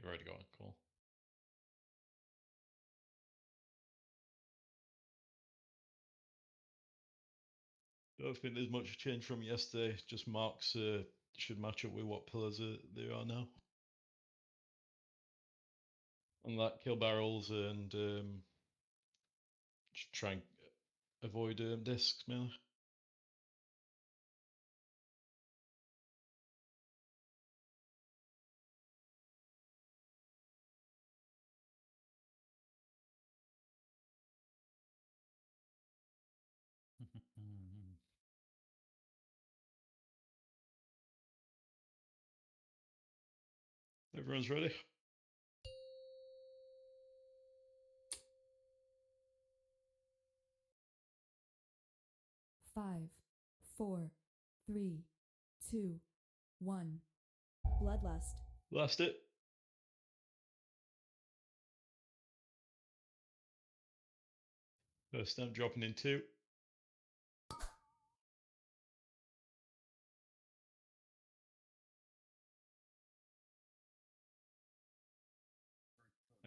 you've already got it. Cool. Don't think there's much change from yesterday. Just marks should match up with what pillars there are now. And that kill barrels and just try and avoid discs mainly. Everyone's ready. Five, 4, 3, 2, 1. Bloodlust. Blast it. First stamp dropping in 2.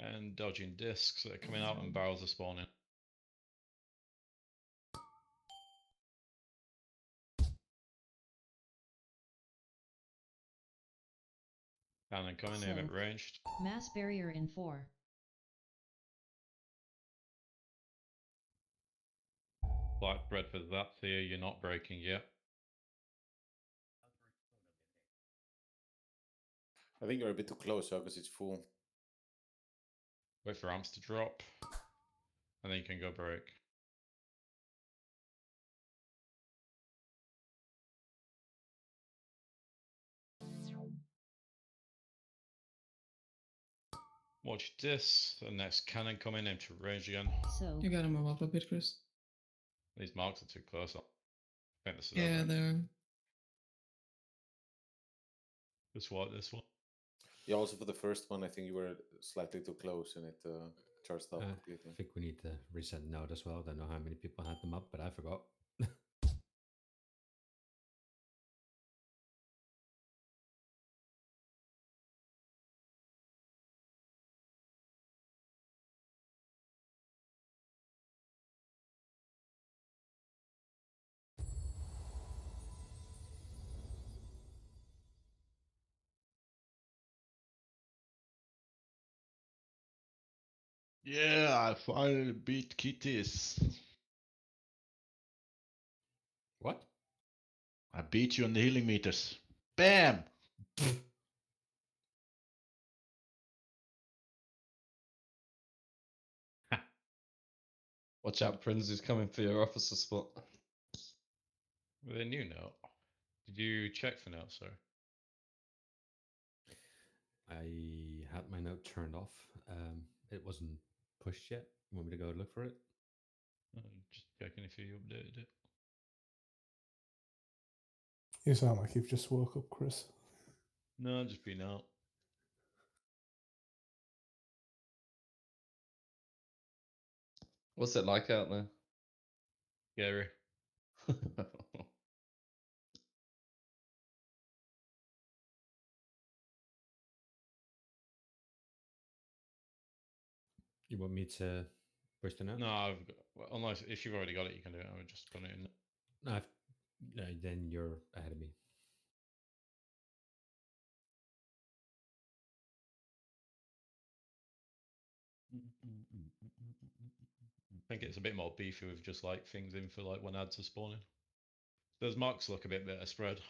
And dodging discs that are coming out and barrels are spawning. Cannon coming in at ranged. Mass barrier in 4. Black bread for that here, you're not breaking yet. I think you're a bit too close, because it's full. Wait for amps to drop. And then you can go break. Watch this. The next cannon coming into range again. So You gotta move up a bit, Chris. These marks are too close. I think this is Yeah, over. they're. Just what this one. Yeah, also for the first one, I think you were slightly too close and it charged up completely. I think we need to reset node as well. I don't know how many people had them up, but I forgot. Yeah, I finally beat Kitties. What? I beat you on the healing meters. Bam! Watch out, Prince is coming for your officer spot. With a new note. Did you check for notes, sir? I had my note turned off. It wasn't pushed yet. You want me to go look for it? Just checking if you updated it. You sound like you've just woke up, Chris. No, just been out. What's it like out there? Scary. You want me to push the note? No, I've got, well, unless if you've already got it, you can do it. I would just put it in. No, no, then you're ahead of me. I think it's a bit more beefy with just like things in for like when ads are spawning. Those marks look a bit better spread.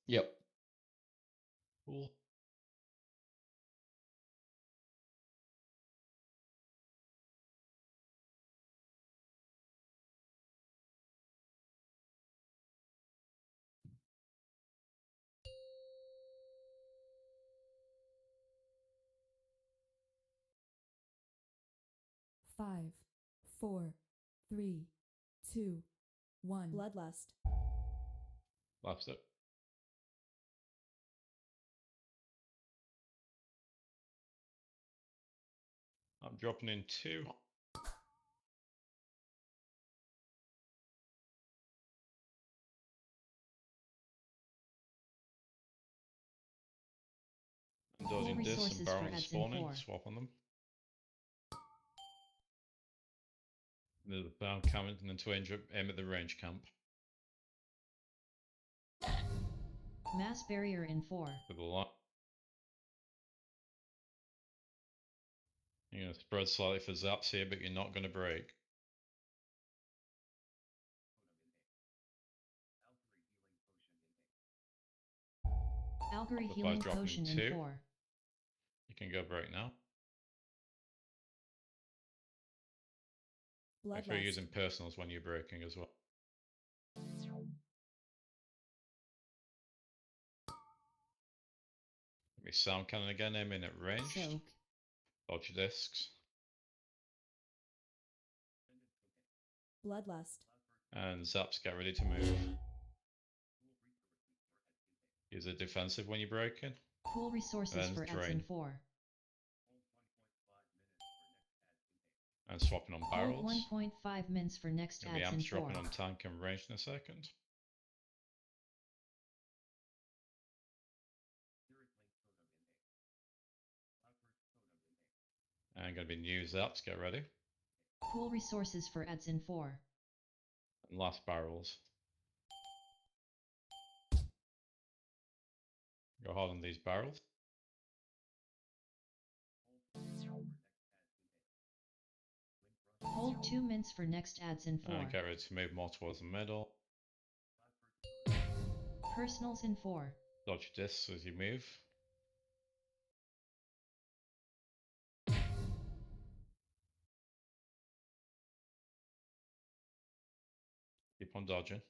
Yep. Cool. Five, 4, 3, 2, 1. Bloodlust. Last it. I'm dropping in 2. dodging this and resources for barrels adds in spawning, 4. swap on them. There's a bound coming and then to aim at the range camp. Mass barrier in 4. With a lot. You're going to spread slightly for zaps here, but you're not going to break. Algory But by healing dropping potion in 2, 4. you can go break now. Make sure you're using personals when you're breaking as well. Give me sound cannon again, aiming at range. Soak. Dodge discs. Bloodlust. And zaps, get ready to move. Use a defensive when you're breaking. Pool resources Then for adds in drain. 4. And swapping on Hold barrels. 1.5 mins for next Gonna be adds in amps 4. dropping on tank and range in a second. And gonna be new zaps, get ready. Pool resources for adds in 4. And last barrels. Go hard on these barrels. Hold 2 mints for next adds in 4. And get ready to move more towards the middle. Personals in 4. Dodge discs as you move. Keep on dodging.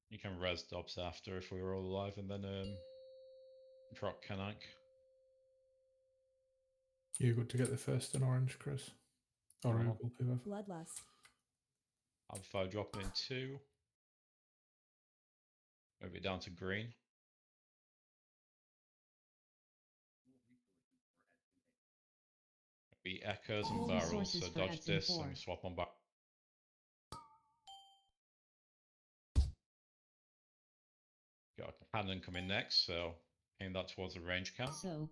You can res dobs after if we were all alive and then drop Kanank. You're good to get the first in orange, Chris. Or Yeah. Google, whoever. Bloodlust. Alpha dropping in 2. Move it down to green. Be echoes and Pool barrels, resources so for dodge adds in this 4. and swap on back. Got a cannon coming next, so aim that towards the range camp. Soak.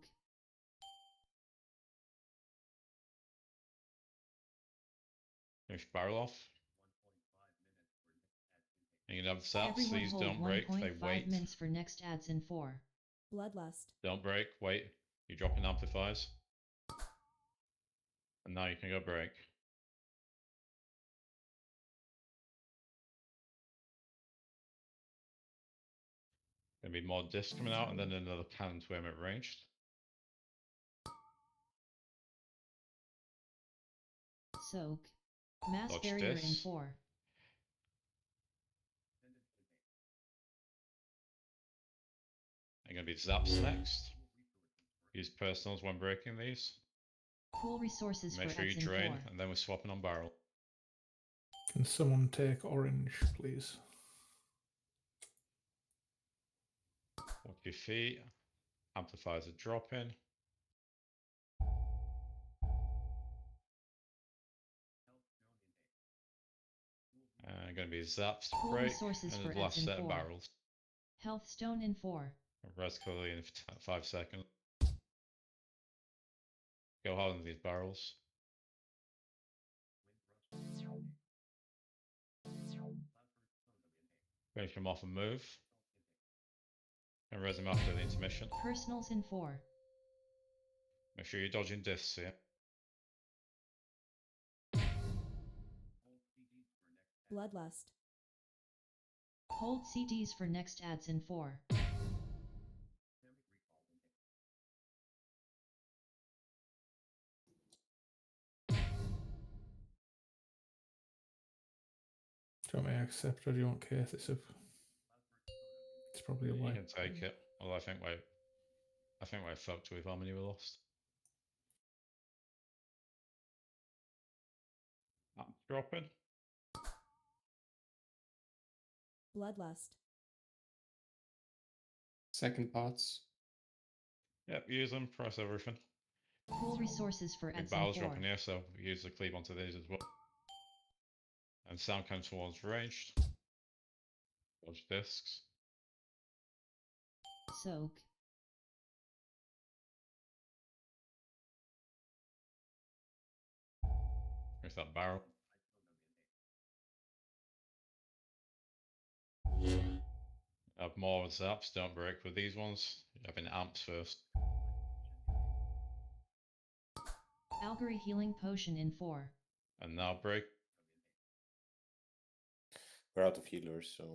Finish barrel off. And you can have zaps, Everyone these hold don't break, they 1.5 wait. mints for next adds in 4. Bloodlust. Don't break, wait. You're dropping amplifiers. And now you can go break. Gonna be more discs coming out and then another cannon to aim at ranged. Soak. Mass Dodge barrier in this. 4. And gonna be zaps next. Use personals when breaking these. Pool resources Make for sure you adds in drain, 4. and then we're swapping on barrel. Can someone take orange, please? Watch your feet. Amplifiers are dropping. Going to be zaps to Pool break, resources and for the last adds in set 4. of barrels. Health stone in 4. Res clearly in 5 seconds. Go hard on these barrels. Finish them off and move. And res them after the intermission. Personals in 4. Make sure you're dodging discs here. Bloodlust. Hold CDs for next adds in 4. Do you want me to accept or do you want Keith this up? It's probably a You way. can take it. Although I think we're fucked with how many we lost. I'm dropping. Bloodlust. Second parts. Yep, use them, press everything. Pool resources for Big adds in barrels 4. dropping here, so we use the cleave onto these as well. And sound comes towards ranged. Dodge discs. Soak. With that barrel. Have more zaps, don't break with these ones. You have an amps first. Algary healing potion in 4. And now break. We're out of healers, so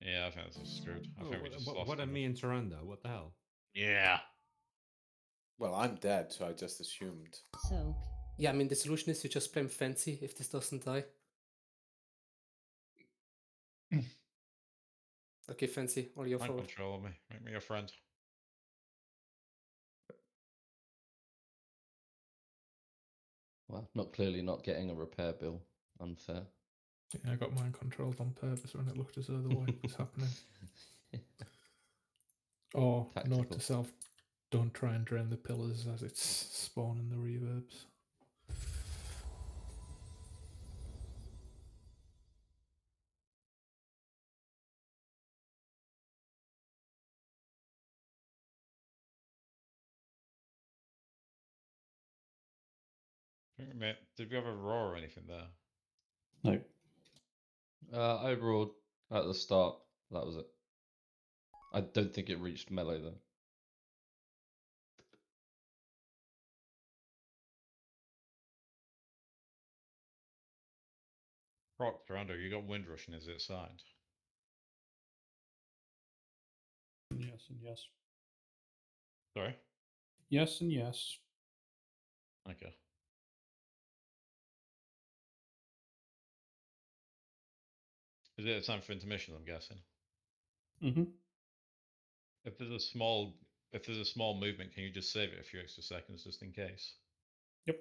Yeah, I think this is screwed. I think we just lost what them. am me and Tyrande? What the hell? Yeah. well, I'm dead, so I just assumed. Soak. Yeah, I mean, the solution is you just blame Fancy if this doesn't die. Okay, Fancy, all your Mind fault. control of me. Make me your friend. Well, clearly not getting a repair bill. Unfair. Yeah, I got mine controlled on purpose when it looked as though the wipe was happening. Or note Tactical. to self, don't try and drain the pillars as it's spawning the reverbs. Did we have a roar or anything there? No. I roared at the start. That was it. I don't think it reached melee though. Rock, Durando, you got wind rushing as it signed. Yes and yes. Sorry? Yes and yes. Okay. Is it time for intermission, I'm guessing? Mm-hmm. If there's a small movement, can you just save it a few extra seconds just in case? Yep.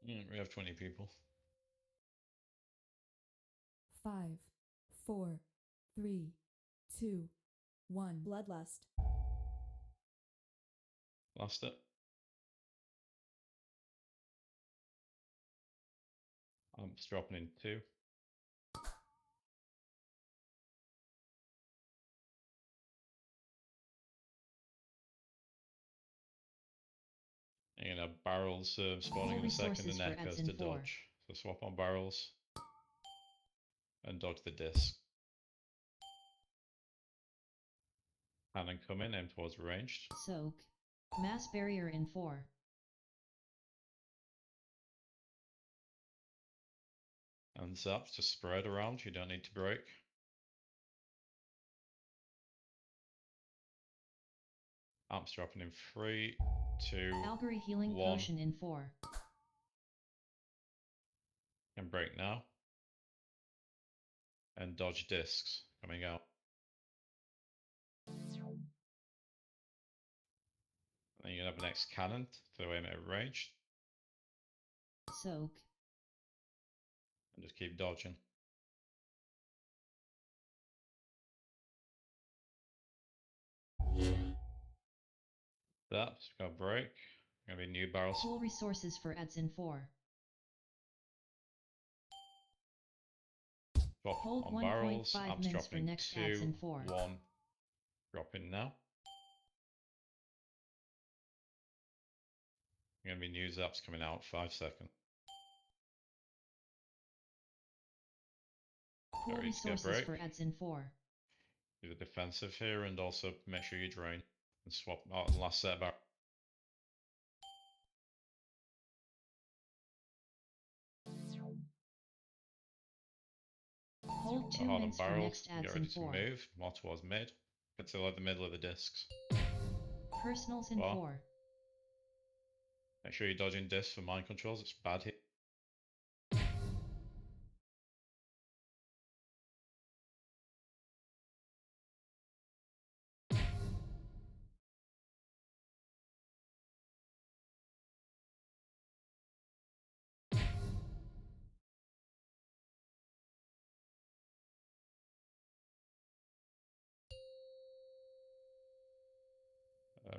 We have 20 people. 5, 4, 3, 2, 1. Bloodlust. Last it. Amps dropping in 2. You're gonna have barrels spawning in a second resources and for echoes adds in to 4. dodge. So swap on barrels and dodge the disc. Cannon come in, aim towards ranged. Soak. Mass barrier in 4. And zaps to spread around, you don't need to break. Amps dropping in 3, 2, Algary healing 1. potion in 4. Can break now. And dodge discs coming out. Then you're gonna have an next cannon to aim at ranged. Soak. And just keep dodging. That's got a break. Gonna be new barrels. Pool resources for ads in 4. Drop Hold on barrels. 1.5 Amps mins for dropping next ads 2, in 4. 1. Dropping now. Gonna be new zaps coming out 5 seconds. Pool Ready to get resources break. for ads in 4. Do the defensive here and also make sure you drain and swap out the last set of barrels. Hold 2 Hard on mins for barrels. next ads Get in ready to 4. move more towards mid. Get to like the middle of the discs. Personals in Bar. 4. Make sure you're dodging discs for mind controls. It's bad here.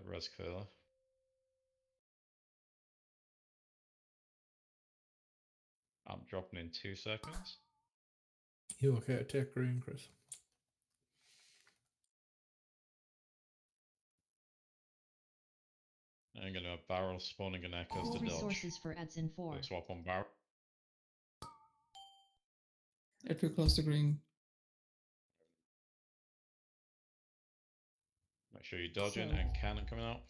Res clear. I'm dropping in 2 seconds. You okay to take green, Chris? I'm gonna have barrel spawning and echoes Pool to dodge. resources for ads in 4. So swap on barrel. If you're close to green, Make sure you're dodging So- and cannon coming out.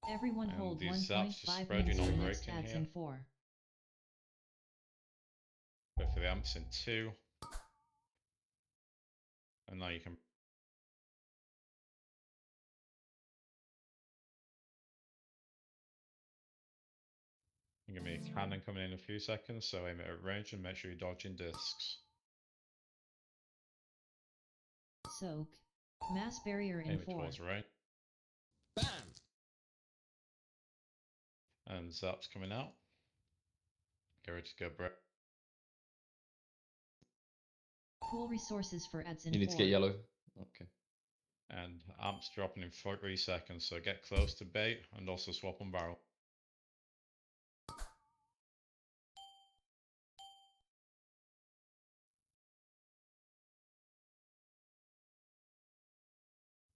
Everyone And hold these zaps just 1.5 spread, you're mins for not next breaking ads here. in 4. Go for the amps in 2. And now you can. You're gonna be a cannon coming in a few seconds, so aim it at range and make sure you're dodging discs. Soak. Mass barrier in Aim it 4. towards range. Bam! And zaps coming out. Get ready to go break. Pool resources for ads in 4. You need to get yellow. Okay. And amps dropping in 3 seconds, so get close to bait and also swap on barrel.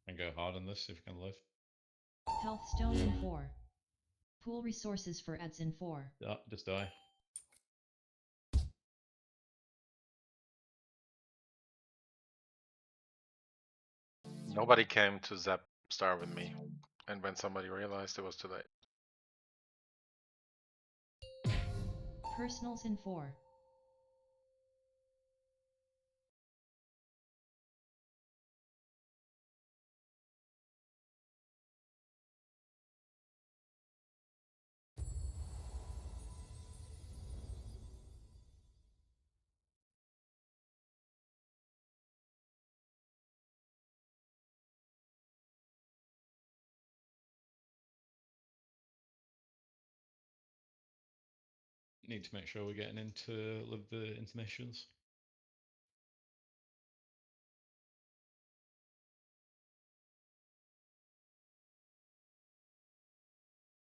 And go hard on this if you can live. Health stone in 4. Pool resources for ads in 4. Yeah, just die. Nobody came to Zap Star with me. And when somebody realized, it was too late. Personals in 4. Need to make sure we're getting into the intermissions.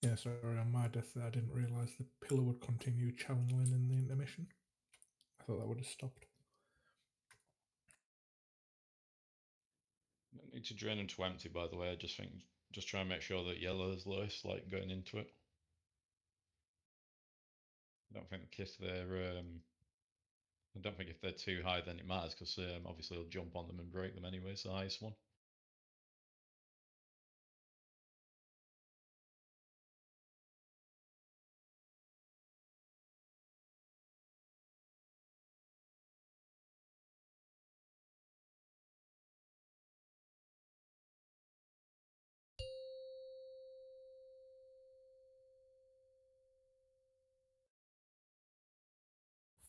Yeah, sorry, on my death there, I didn't realise the pillar would continue channeling in the intermission. I thought that would have stopped. Don't need to drain them to empty, by the way. I just think just try and make sure that yellow is lowest, like going into it. I don't think if they're I don't think if they're too high, then it matters because obviously they'll jump on them and break them anyway. It's the highest one.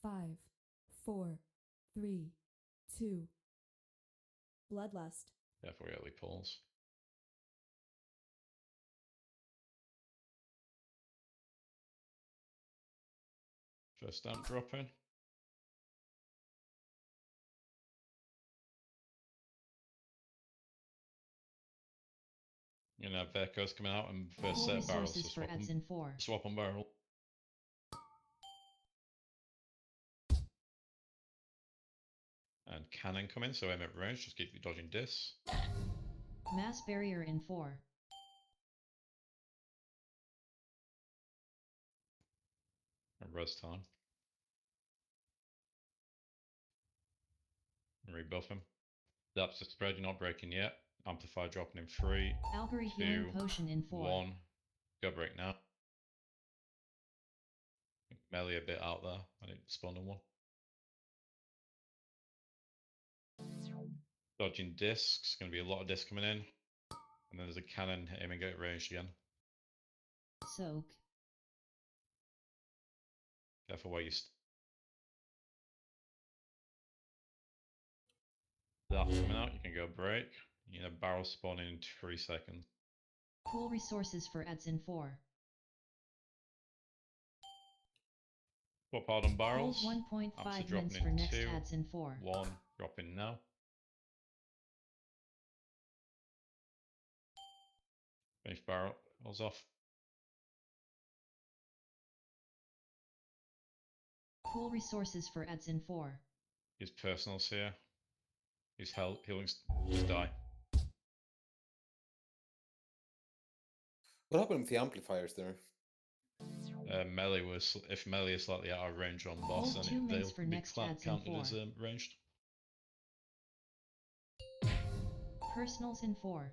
Five, four, three, two. Bloodlust. Therefore, early pulls. First stamp drop in. You're gonna have Vehicles coming out and first Full set of barrels, so resources for swap adds them. in 4. Swap on barrel. And cannon coming, so aim at range, just keep dodging dis. Mass barrier in 4. And res time. And rebuff him. That's the spread, you're not breaking yet. Amplify dropping in 3, Algory 2, healing potion in 4. 1. Go break now. Melee a bit out there. I need to spawn on 1. Dodging discs, gonna be a lot of discs coming in. And then there's a cannon aiming at range again. Soak. Careful where you That's coming out, you can go break. You know, barrel spawning in 3 seconds. Pool resources for adds in 4. Swap out on barrels. Hold Amps 1.5 are mins dropping for in next 2, adds in 4. 1, dropping now. Finish barrels off. Pool resources for adds in 4. His personals here. His healings just die. What happened with the amplifiers there? Melee was, if melee is slightly out of range on boss, Hold 2 then mins they'll for be next adds in counted 4. as ranged. Personals in 4.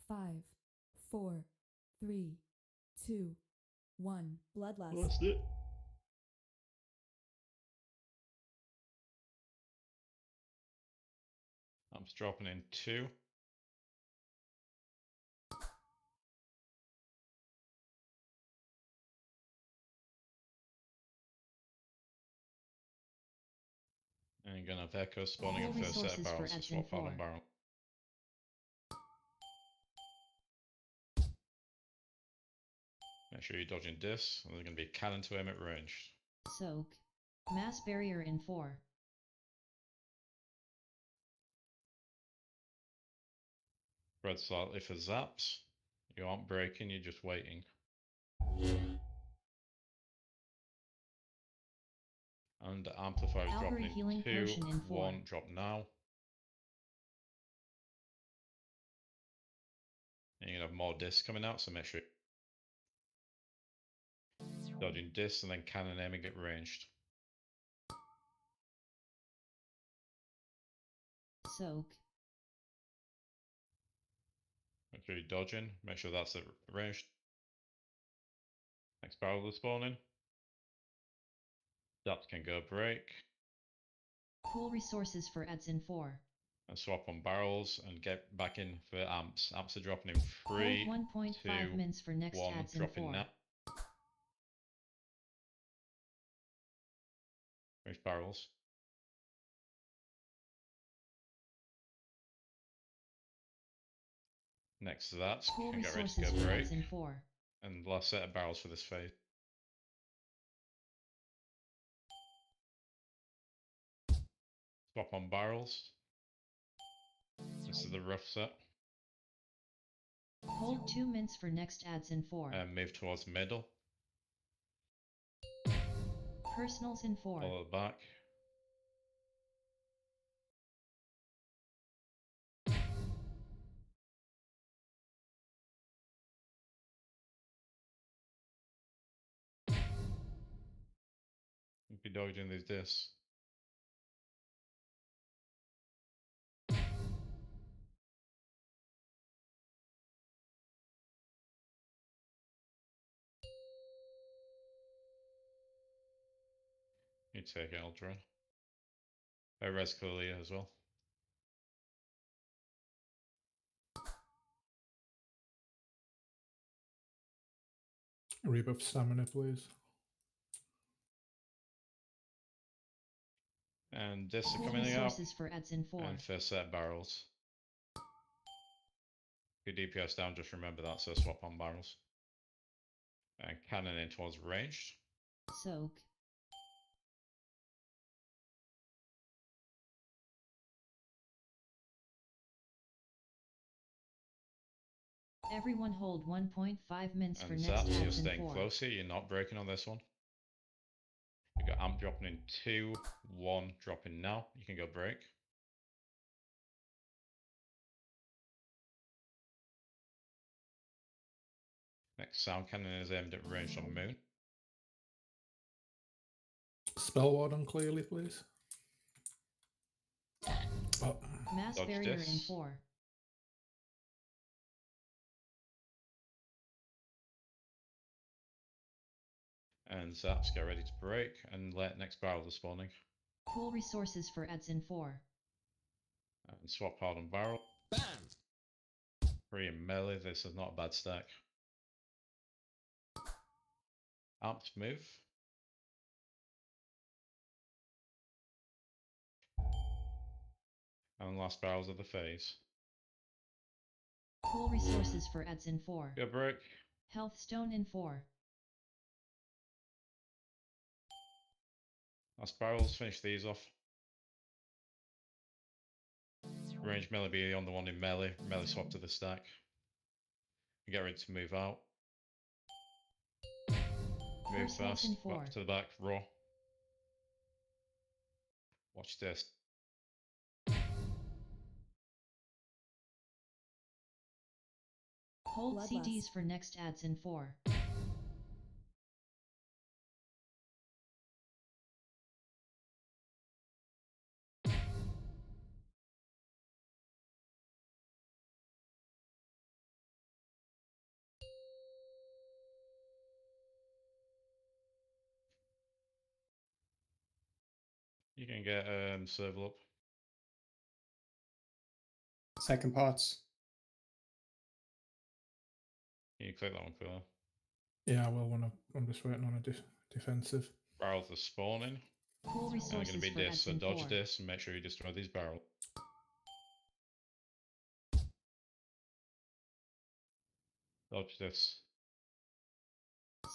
Five, four, three, two, one. Bloodlust. That's it. I'm dropping in 2. And you're gonna have Echo spawning Full in first set of resources for barrels, so adds in swap out 4. on barrel. Make sure you're dodging dis, and there's gonna be a cannon to aim at range. Soak. Mass barrier in 4. Spread slightly for zaps. You aren't breaking, you're just waiting. And the amplifier is Algory dropping healing in 2, potion in 4. 1, drop now. And you're gonna have more discs coming out, so make sure you're dodging discs and then cannon aiming at ranged. Soak. Make sure you're dodging, make sure that's at ranged. Next barrel is spawning. Zaps can go break. Pool resources for adds in 4. And swap on barrels and get back in for amps. Amps are dropping in 3, Hold 1.5 2, mins for next 1, adds in dropping 4. now. Finish barrels. Next to that, Pool can get ready to resources go for break. adds in 4. And last set of barrels for this phase. Swap on barrels. This is the rough set. Hold 2 mins for next adds in 4. And move towards middle. Personals in 4. Follow the back. Be dodging these discs. You take Eldrin. Res Clear as well. A rebuff stamina, please. And discs are Pool coming out. resources for ads in 4. And first set barrels. If your DPS down, just remember that, so swap on barrels. And cannon in towards ranged. Soak. Everyone hold 1.5 minutes for And next Zaps, you're ads in staying 4. closer, you're not breaking on this one. You got amp dropping in 2, 1 dropping now. You can go break. Next sound cannon is aimed at range on moon. Spell ward on clearly, please. Oh, Mass Dodge barrier in this. 4. And Zaps, get ready to break and let next barrel is spawning. Pool resources for ads in 4. And swap hard on barrel. Bam! 3 in melee, this is not a bad stack. Amped move. And last barrels of the phase. Pool resources for ads in 4. Go break. Health stone in 4. Last barrels, finish these off. Range melee be on the one in melee. Melee swap to the stack. And get ready to move out. Move Personals fast. in 4. Back to the back. Raw. Watch this. Hold Bloodlust. CDs for next ads in 4. You can get serval up. Second parts. You click that one for that. yeah, well, I'm just waiting on a defensive. Barrels are spawning. Pool And they're going resources to be for this. ads So in dodge 4. this and make sure you destroy these barrels. Dodge this.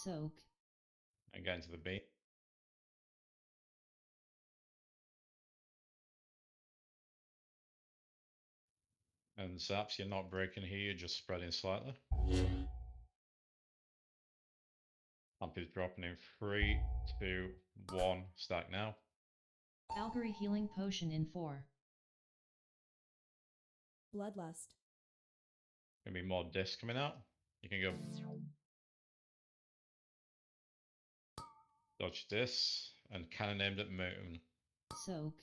Soak. And get into the beat. And Zaps, you're not breaking here, you're just spreading slightly. Amp is dropping in 3, 2, 1. Stack now. Algary healing potion in 4. Bloodlust. Gonna be more discs coming out. You can go dodge this and cannon aimed at moon. Soak.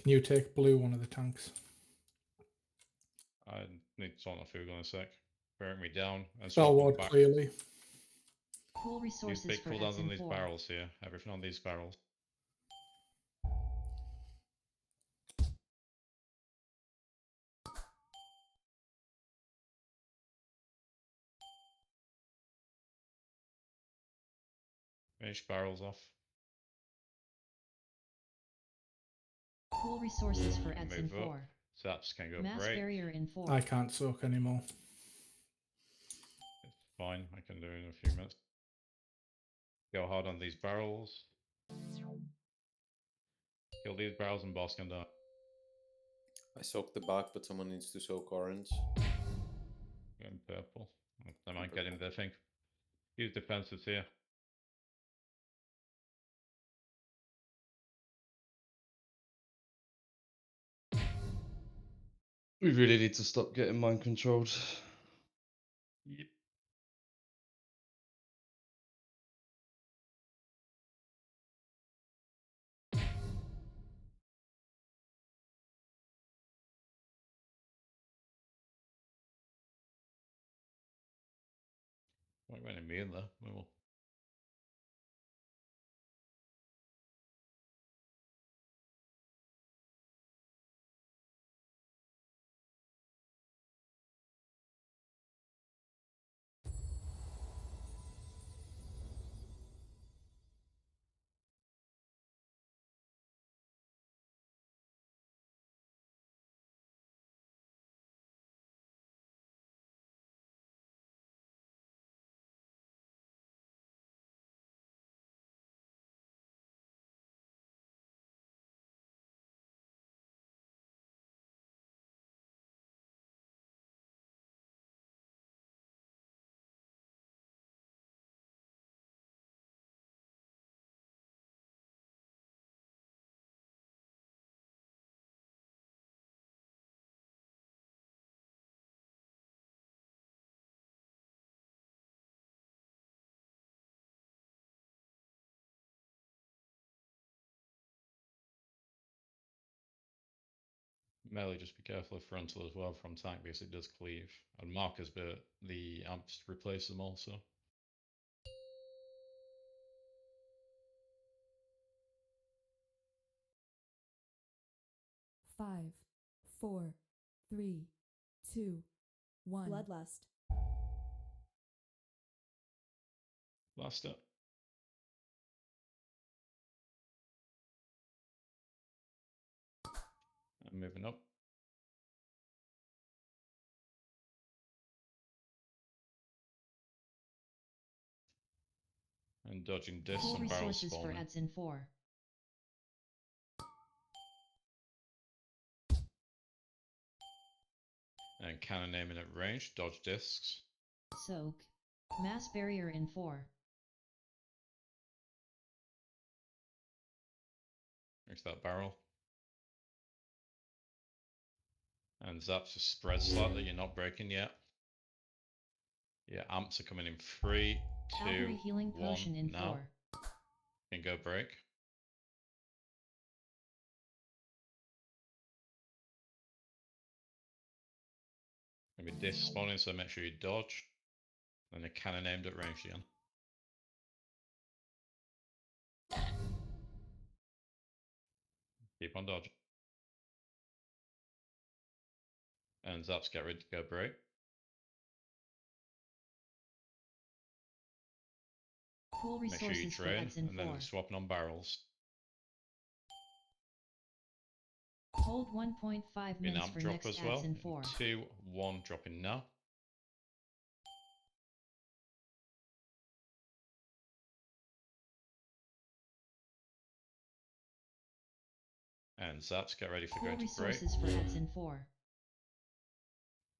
Can you take blue, one of the tanks? I need to sort my food in a sec. Bearing me down and Spell swap them ward back. clearly. Pool These resources big for cooldowns ads on in these 4. barrels here. Everything on these barrels. Finish barrels off. Pool resources for And ads in move up. 4. Zaps can go Mass break. barrier in 4. I can't soak anymore. It's fine, I can do it in a few minutes. Go hard on these barrels. Kill these barrels and boss can die. I soaked the back, but someone needs to soak orange. Going purple. I might get him there, I think. Use defenses here. We really need to stop getting mind controlled. Yep. What went in me in there? Oh, well. Melee, just be careful of frontal as well from tank because it does cleave. And markers, but the amps replace them also. Five, four, three, two, one. Bloodlust. Last up. And moving up. And dodging this Pull and barrel resources for spawning. adds in 4. And cannon aiming at range, dodge discs. Soak. Mass barrier in 4. Next that barrel. And zaps to spread slightly, you're not breaking yet. Yeah, amps are coming in 3, 2, Calvary healing 1, potion in now. 4. Can go break. Gonna be disc spawning, so make sure you dodge. And a cannon aimed at range again. Keep on dodging. And zaps get ready to go break. Pull Make sure you resources for drain, adds in and 4. then swapping on barrels. Hold 1.5 An mins amp for drop next as adds well. in 4. 2, 1 dropping now. And zaps get ready for Pull going to break. resources for adds in 4.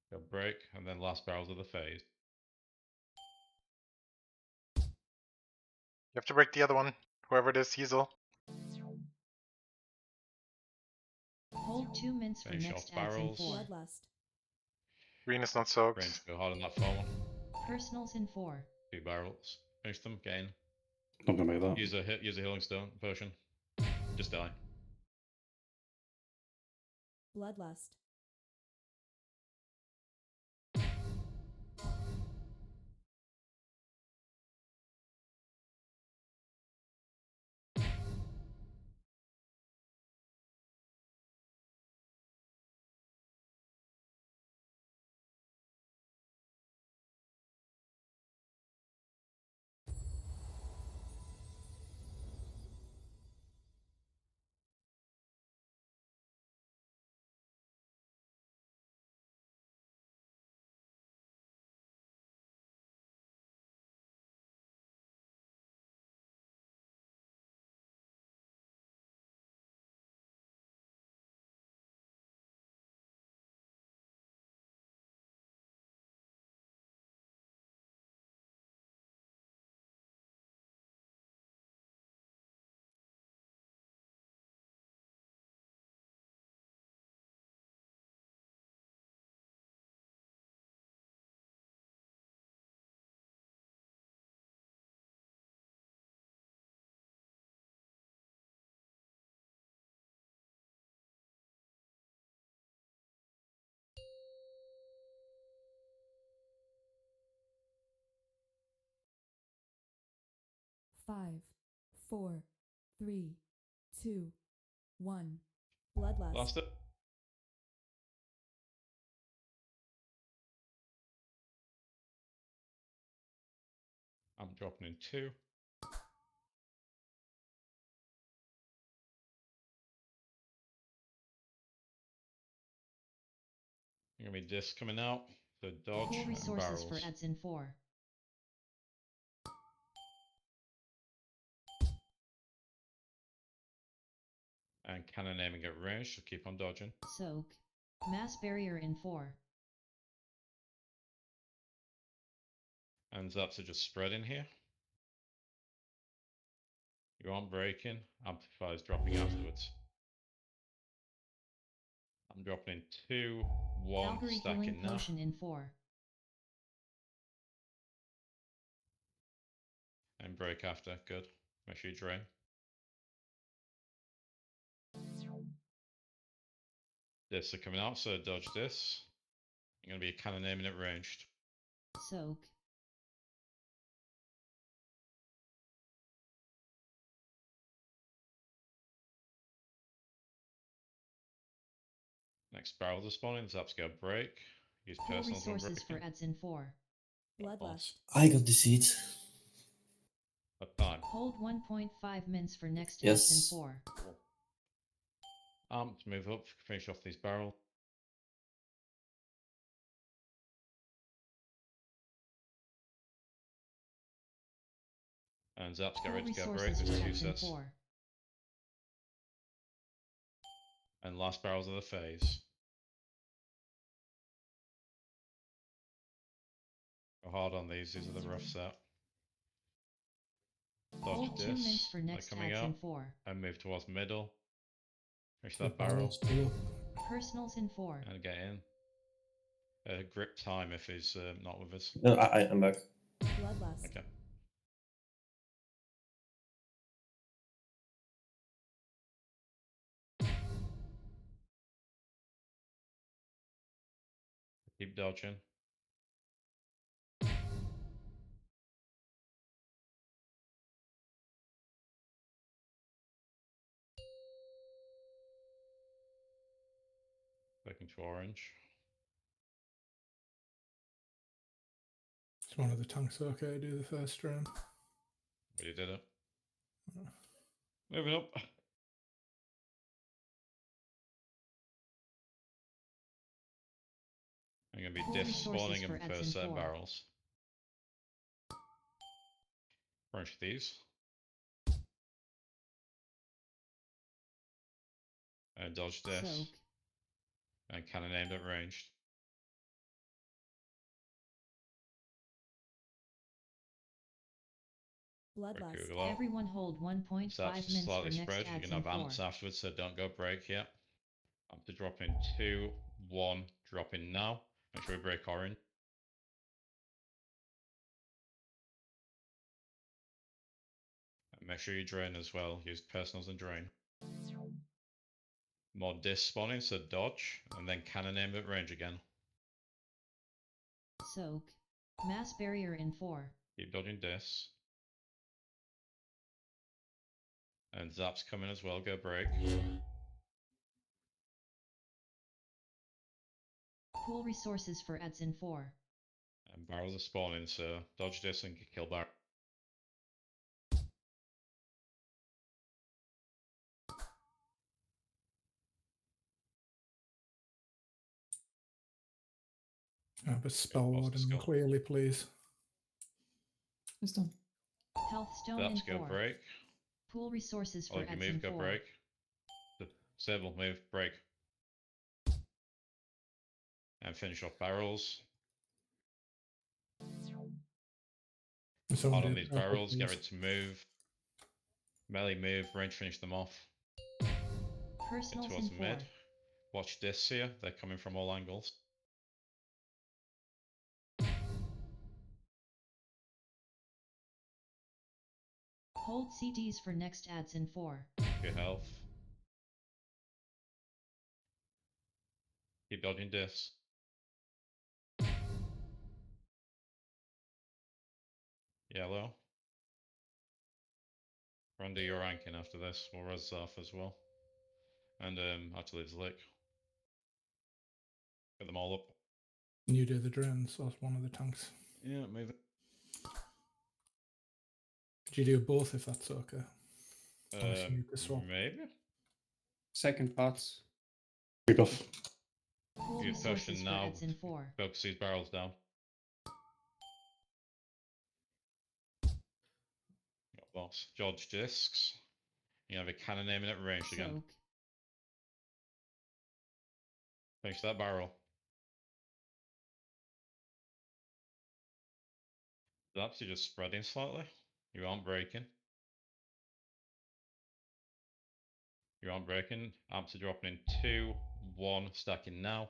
Go break, and then last barrels of the phase. You have to break the other one. Whoever it is, Hazel. Hold 2 mins for Finish next off adds in barrels. 4. Bloodlust. Green is not soaked. Range go hard on that phone. Personals in 4. 2 barrels. Finish them, gain. Not gonna make that. Use a healing stone potion. Just die. Bloodlust. 5, 4, 3, 2, 1. Bloodlust. Lost it. I'm dropping in 2. Gonna be this coming out. So dodge Pool and resources for barrels. ads in 4. And cannon aiming at range, so keep on dodging. Soak. Mass barrier in 4. And zaps are just spreading here. You aren't breaking. Amplifier's dropping afterwards. I'm dropping in 2, 1, Calgary healing stacking now. potion in 4. And break after, good. Make sure you drain. This are coming out, so dodge this. I'm gonna be cannon aiming at ranged. Soak. Next barrels are spawning, zaps go break. Use Pool personals when resources for breaking. ads in 4. Bloodlust. I got the seed. At time. Hold 1.5 mins for next ads in Yes. 4. To move up, finish off these barrels. And zaps get Pool ready to go break. resources There's for 2 ads in sets. 4. And last barrels of the phase. Go hard on these are the rough set. Dodge Hold 2 mins this, for they're next coming ads out. in 4. And move towards middle. Finish The that barrel. barrel's still up. Personals in 4. And get in. Grip time if he's not with us. No, I'm back. Bloodlust. Okay. Keep dodging. Clicking to orange. It's one of the tanks okay, do the first round. But he did it. Moving up. I'm going to be Pool diff resources spawning for in ads in first set 4. barrels. Crunch these. And dodge this. Soak. And cannon aimed at ranged. Bloodlust. Google out. Everyone hold 1.5 Zaps mins slightly for next spread. You ads can in have 4. amps afterwards, so don't go break yet. I'm to drop in 2, 1, drop in now. Make sure we break orange. And make sure you drain as well. Use personals and drain. More dis spawning, so dodge, and then cannon aimed at range again. Soak. Mass barrier in 4. Keep dodging dis. And zaps coming as well, go break. Pool resources for ads in 4. And barrels are spawning, so dodge dis and kill barrel. Have a spell ward and skill. McQueely, please. It's done. Health stone in Zaps go 4. break. Pool resources All for of you ads in move, go 4. break. Disable, move, break. And finish off barrels. Hard on these barrels, get ready to move. Melee move, range finish them off. Get Personals towards in the 4. mid. Watch this here, they're coming from all angles. Hold CDs for next ads in 4. Good health. Keep dodging dis. Yellow. Randy, you're ranking after this. We'll res Zarf as well. And actually it's Lick. Get them all up. You do the drains as one of the tanks. Yeah, move it. Could you do both if that's okay? Unless you need to swap. Maybe. Second pots. Kick off. Pool Use resources potion for now. adds in 4. Focus these barrels down. Got boss. George discs. You have a cannon aiming at range again. Soak. Finish that barrel. Zaps, you're just spreading slightly. You aren't breaking. You aren't breaking. Amps are dropping in 2, 1, stacking now.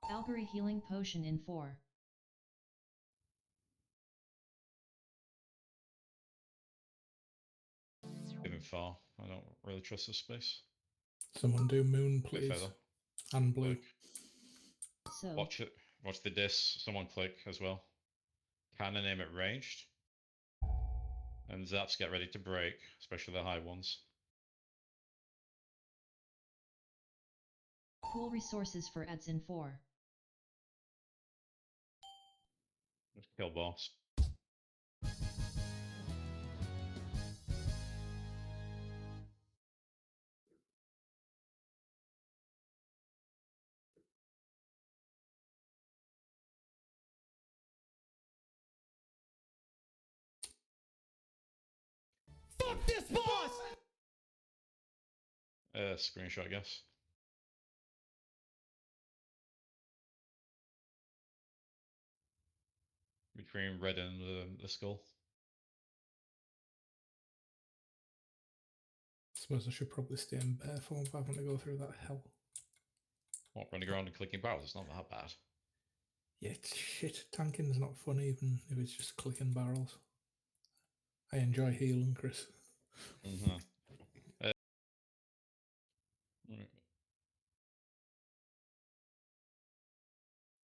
Valkyrie healing potion in 4. Moving far. I don't really trust this space. Someone do moon, Bit please. further. And blue. Click. So Watch it. Watch the disc. Someone click as well. Cannon aim at ranged. And zaps get ready to break, especially the high ones. pool resources for adds in 4. Just kill boss. Fuck this boss! Screenshot, I guess. Between red and the skull. Suppose I should probably stay in bear form if I want to go through that hell. What, running around and clicking barrels? It's not that bad. Yeah, it's shit. Tanking's not fun even if it's just clicking barrels. I enjoy healing, Chris. Mm-hmm.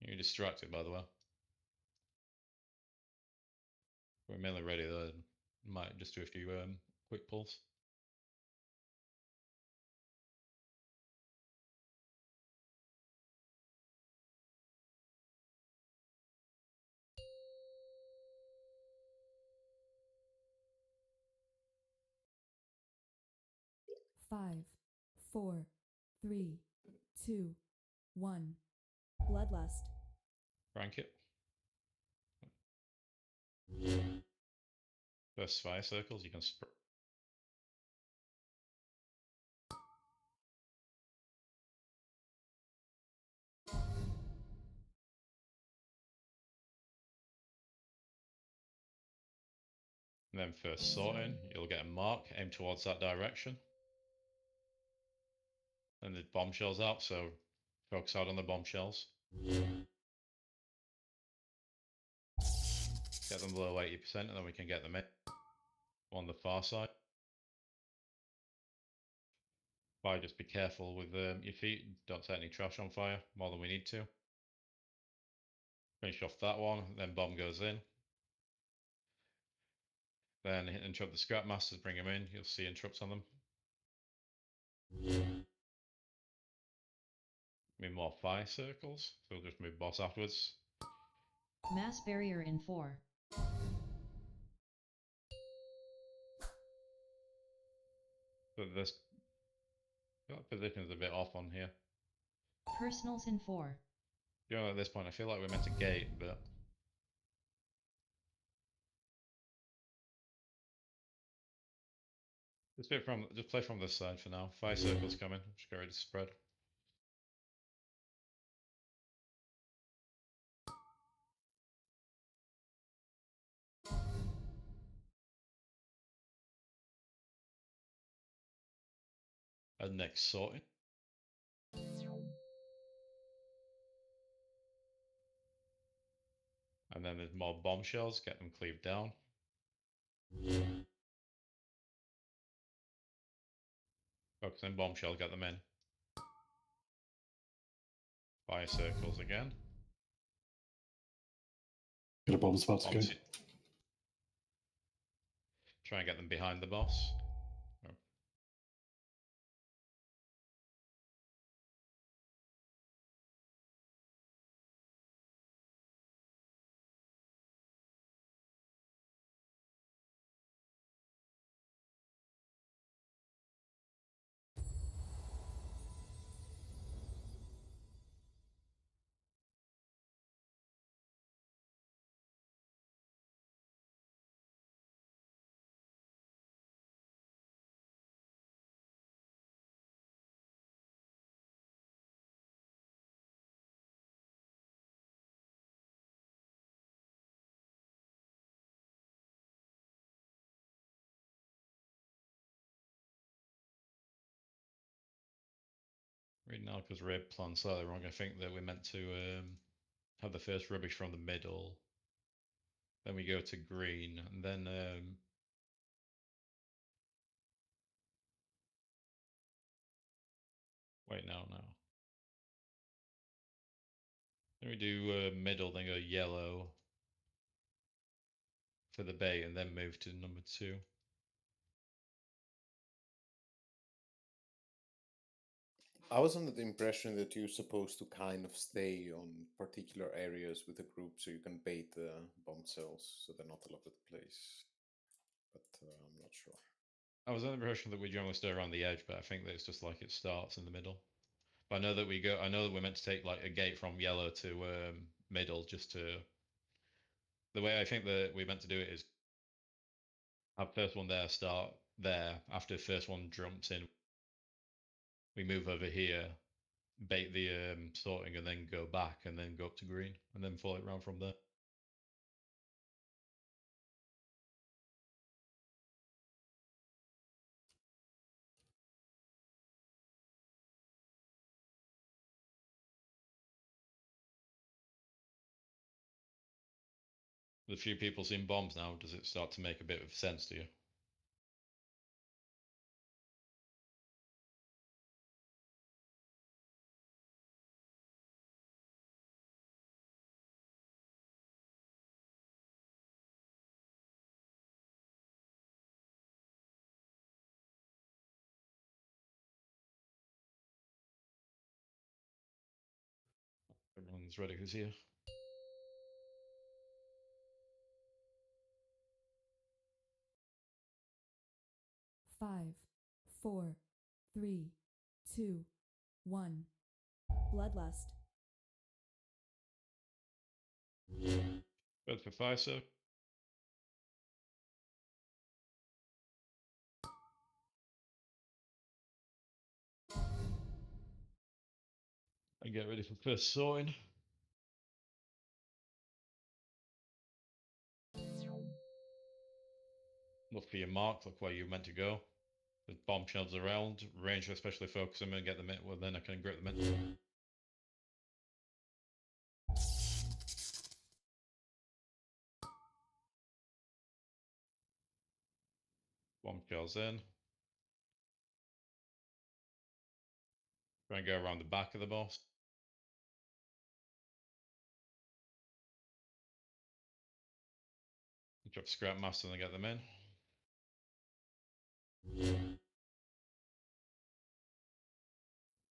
You're distracted, by the way. We're mainly ready though. Might just do a few quick pulls. Five, four, three, two, one. Bloodlust. Rank it. First fire circles, you can spread. And then first sorting, you'll get a mark, aim towards that direction. And the bombshells out, so focus out on the bombshells. Get them below 80% and then we can get them in on the far side. Fire, just be careful with your feet, don't set any trash on fire more than we need to. Finish off that one, then bomb goes in. Then interrupt the scrap masters, bring them in, you'll see interrupts on them. Move more fire circles, so we'll just move boss afterwards. Mass barrier in 4. But this position is a bit off on here. Personals in 4. You know, at this point I feel like we're meant to gate, but just play from this side for now. 5 circles coming, just get ready to spread. And next sorting. And then there's more bombshells, get them cleaved down. Focus on bombshells, get them in. Fire circles again. Get a bomb spot again. Try and get them behind the boss. Oh. Right now, because Red planned slightly wrong, I think that we're meant to have the first rubbish from the middle. Then we go to green, and then wait, no. Then we do middle, then go yellow for the bait, and then move to number 2. I was under the impression that you're supposed to kind of stay on particular areas with a group so you can bait the bomb cells so they're not all over the place. But I'm not sure. I was under the impression that we generally stay around the edge, but I think that it's just like it starts in the middle. But I know that we're meant to take like a gate from yellow to middle, just to. The way I think that we're meant to do it is have first one there, start there. After first one jumps in, we move over here, bait the sorting, and then go back, and then go up to green, and then follow it around from there. With a few people seeing bombs now, does it start to make a bit of sense to you? Everyone's ready who's here. Five, 4, 3, 2, 1. Bloodlust. Good for FISA. And get ready for first sorting. Look for your mark, look where you're meant to go. There's bomb shells around. Ranger especially focus them and get them in. Well, then I can grip them in. Bomb shells in. Try and go around the back of the boss. Drop scrap master and get them in.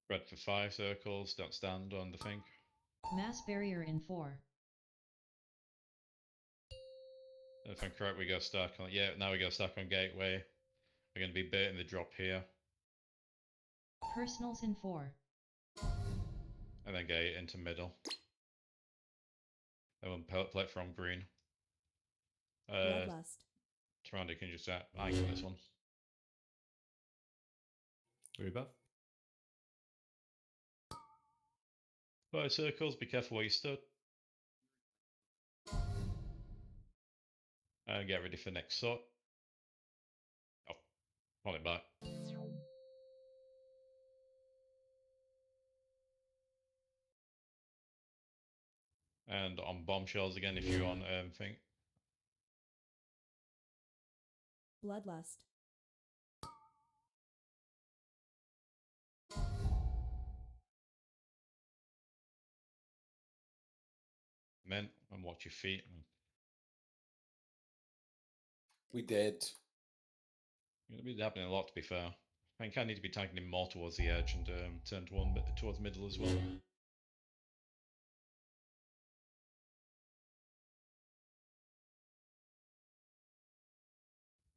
Red for 5 circles. Don't stand on the thing. Mass barrier in 4. If I'm correct, we go stack on. Yeah, now we go stack on gateway. We're going to be baiting the drop here. Personals in 4. And then gate into middle. And then pellet plate from green. Bloodlust. Tyrande can just angle this one. Rebuff. 5 circles, be careful where you stood. And get ready for next sort. Oh, hold it back. And on bombshells again if you're on thing. Bloodlust. Men, and watch your feet. We did. Gonna be happening a lot, to be fair. I think I need to be tagging him more towards the edge and turn to one bit towards middle as well.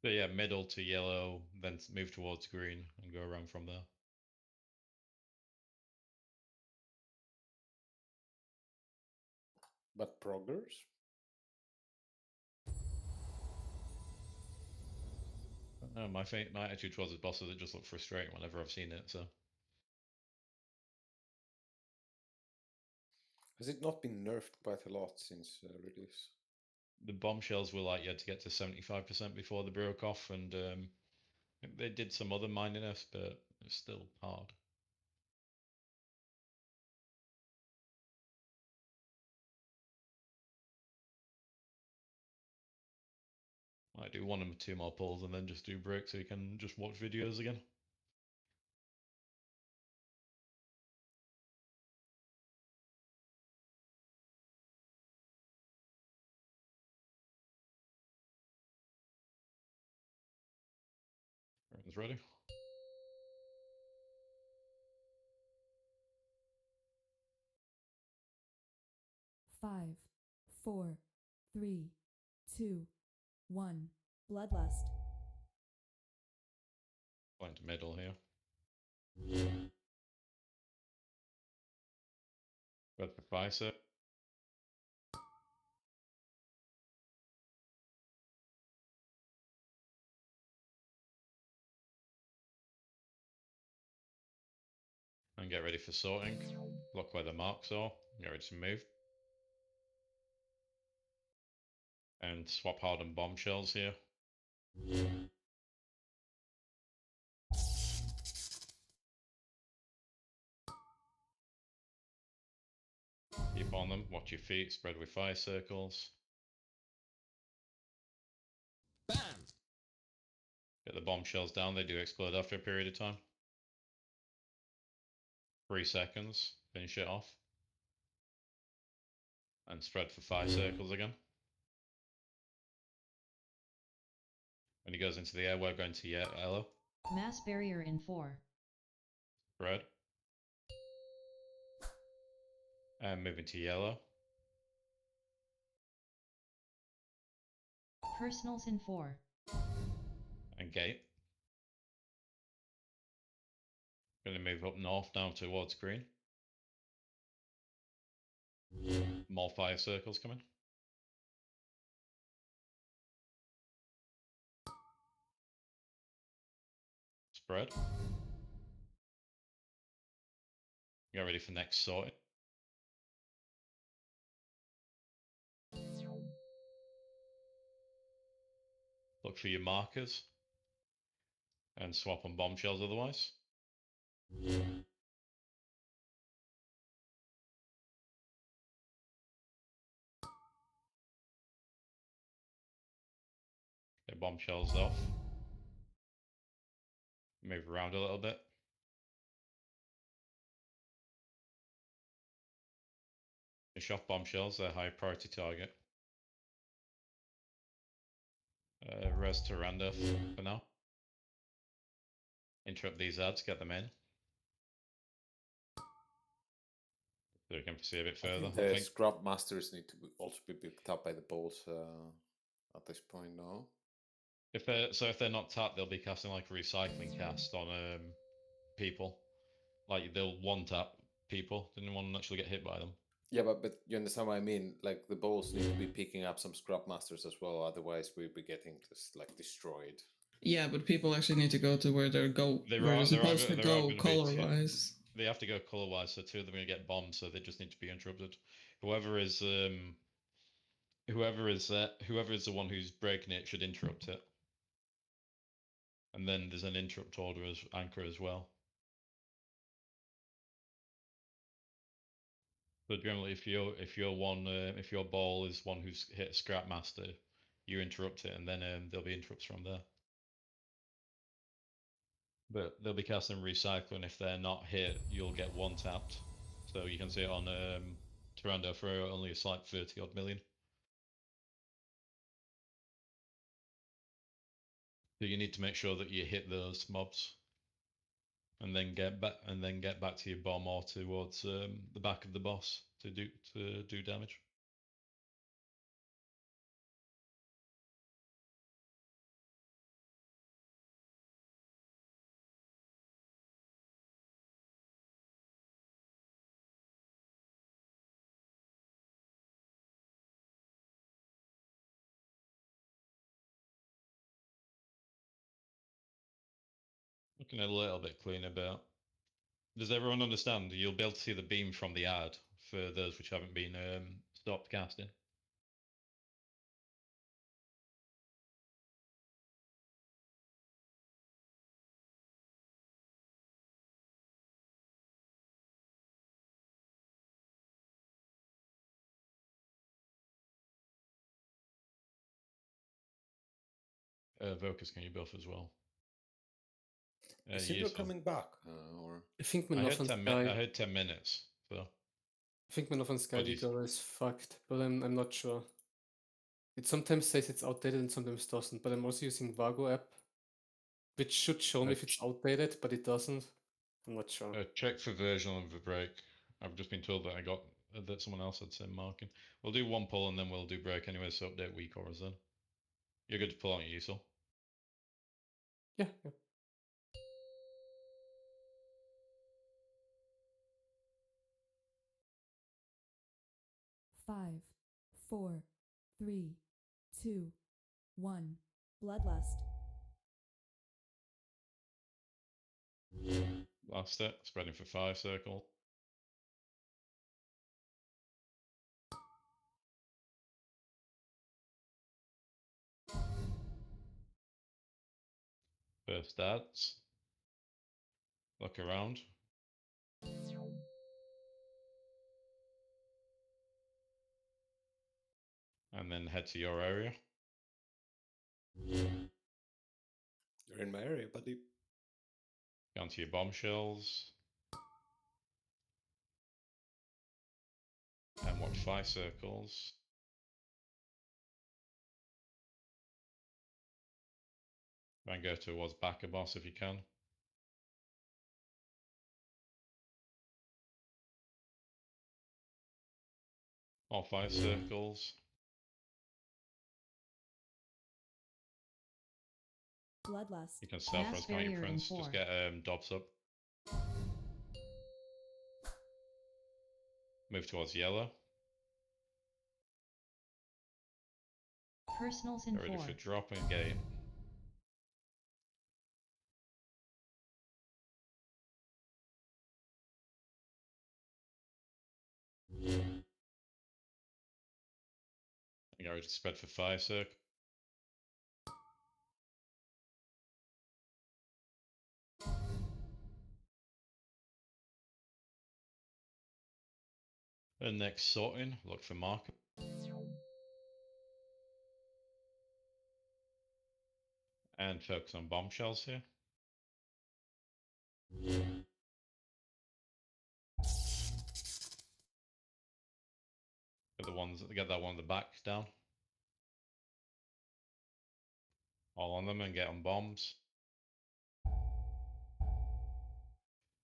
But yeah, middle to yellow, then move towards green and go around from there. But proggers? My attitude towards the boss is it just looked frustrating whenever I've seen it, so. Has it not been nerfed quite a lot since release? The bombshells were like you had to get to 75% before they broke off, and I think they did some other mininess, but it's still hard. Might do 1 or 2 more pulls and then just do breaks so you can just watch videos again. Everyone's ready. Five, four, three, two, one. Bloodlust. Going to middle here. Go for bicep. And get ready for sorting. Look where the marks are. Get ready to move. And swap hard on bombshells here. Keep on them. Watch your feet. Spread with fire circles. Bam! Get the bombshells down. They do explode after a period of time. 3 seconds. Finish it off. And spread for fire circles again. When he goes into the air, we're going to yellow. Mass barrier in 4. Spread. And moving to yellow. Personals in 4. And gate. Going to move up north now towards green. More fire circles coming. Spread. Get ready for next sorting. Look for your markers. And swap on bombshells otherwise. Get bombshells off. Move around a little bit. Finish off bombshells, they're a high priority target. Res Tyrande for now. Interrupt these ads, get them in. So we can proceed a bit further. I think scrub masters need to also be picked up by the balls at this point now. If they're not tapped, they'll be casting like a recycling cast on people. Like they'll one tap people, didn't want to actually get hit by them. Yeah, but you understand what I mean? Like the balls need to be picking up some scrub masters as well, otherwise we'll be getting just like destroyed. Yeah, but people actually need to go to where they're supposed to go color-wise. They have to go color-wise, so 2 of them are going to get bombed, so they just need to be interrupted. Whoever is the one who's breaking it should interrupt it. And then there's an interrupt order as anchor as well. So generally, if your ball is one who's hit a scrap master, you interrupt it, and then there'll be interrupts from there. But they'll be casting recycle, and if they're not hit, you'll get one tapped. So you can see it on Tyrande for only a slight 30 odd million. So you need to make sure that you hit those mobs, and then get back to your bomb or towards the back of the boss to do damage. Looking a little bit cleaner, but does everyone understand? You'll be able to see the beam from the ad for those which haven't been stopped casting. Vocus, can you buff as well? Is Cinder coming back? Or I think I heard Sky. I heard 10 minutes. So I think Sky What do you Vigor is fucked, but I'm not sure. It sometimes says it's outdated and sometimes doesn't, but I'm also using Vago app, which should show me if it's outdated, but it doesn't. I'm not sure. check for version of the break. I've just been told that I got that someone else had sent marking. We'll do one pull and then we'll do break anyway, so update weak auras then. You're good to pull on your usual. Yeah. 5, 4, 3, 2, 1. Bloodlust. Last step, spreading for 5 circle. First ads. Look around. And then head to your area. you're in my area, buddy. Go onto your bombshells. And watch 5 circles. Try and go towards backer boss if you can. All 5 circles. Bloodlust. You can self-res count your prints. Just get dobs up. Move towards yellow. Personals in Get ready 4. for drop and gate. Get ready to spread for 5 circle. And next sorting, look for marker. And focus on bombshells here. Get that one in the back down. All on them and get on bombs.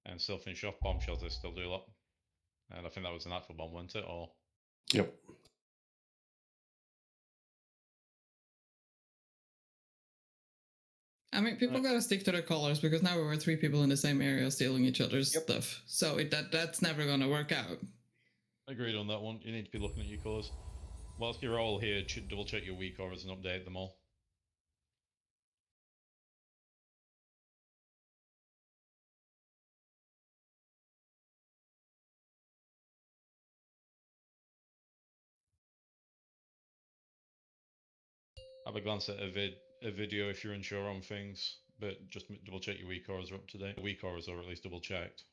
And still finish off bombshells, they still do a lot. And I think that was an actual bomb, wasn't it? Or Yep. I mean, people gotta stick to their colors because now we're 3 people in the same area stealing each other's stuff. So that's never gonna work out. agreed on that one. You need to be looking at your colours. Whilst you're all here, double check your weak auras and update them all. Have a glance at a video if you're unsure on things, but just double check your weak auras are up to date. Weak auras are at least double checked.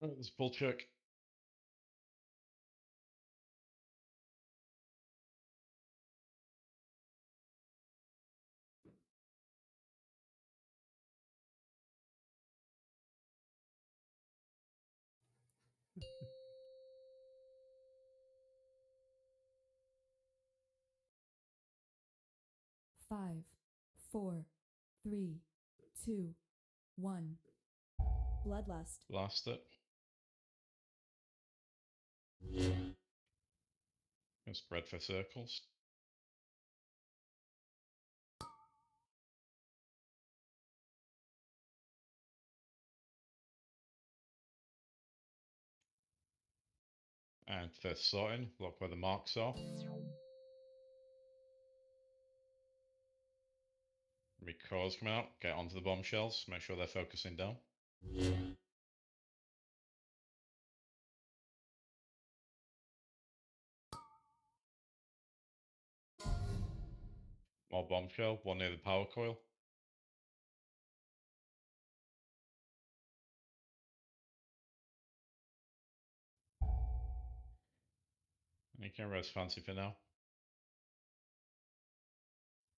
Alright, let's pull check. Five, four, three, two, one. Bloodlust. Blast it. And spread for circles. And first sorting, look where the marks are. Recoils coming out, get onto the bombshells, make sure they're focusing down. More bombshell, one near the power coil. You can rest fancy for now.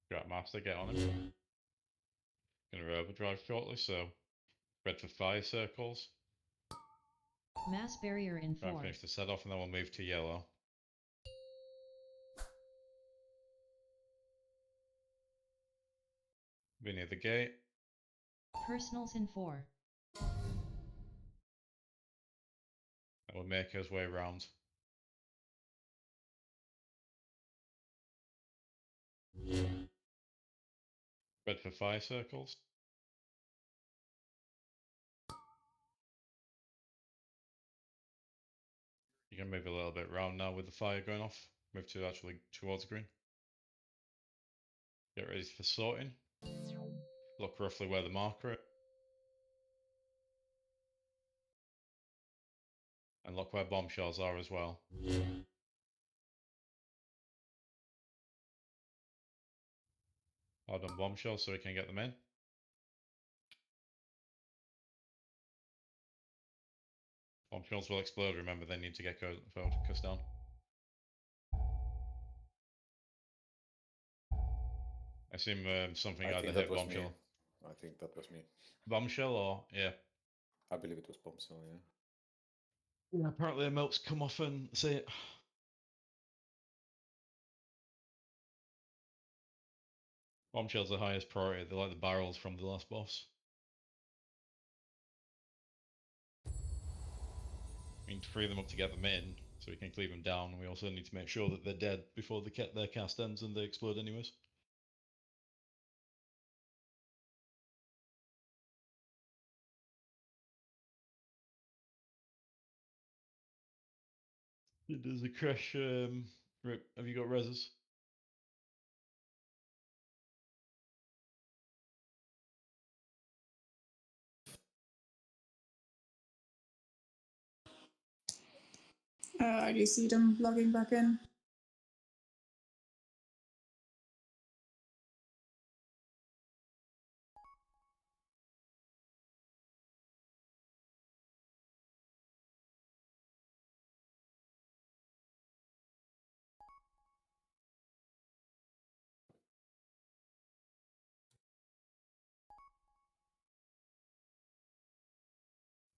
Got master, get on him. Gonna overdrive shortly, so spread for fire circles. Mass barrier in Try and 4. finish the set off, and then we'll move to yellow. Be near the gate. Personals in 4. And we'll make his way around. Spread for fire circles. You can move a little bit round now with the fire going off. Move to actually towards green. Get ready for sorting. Look roughly where the marker is. And look where bombshells are as well. Hard on bombshells so we can get them in. Bombshells will explode, remember they need to get focused down. I assume something either hit bombshell. I think that was me. Bombshell or, yeah. I believe it was bombshell, yeah. Yeah, apparently emotes come off and say it. Bombshells are highest priority, they're like the barrels from the last boss. We need to free them up to get them in, so we can cleave them down. We also need to make sure that they're dead before their cast ends and they explode anyways. There's a crash. Rip, have you got reses? I do see them logging back in.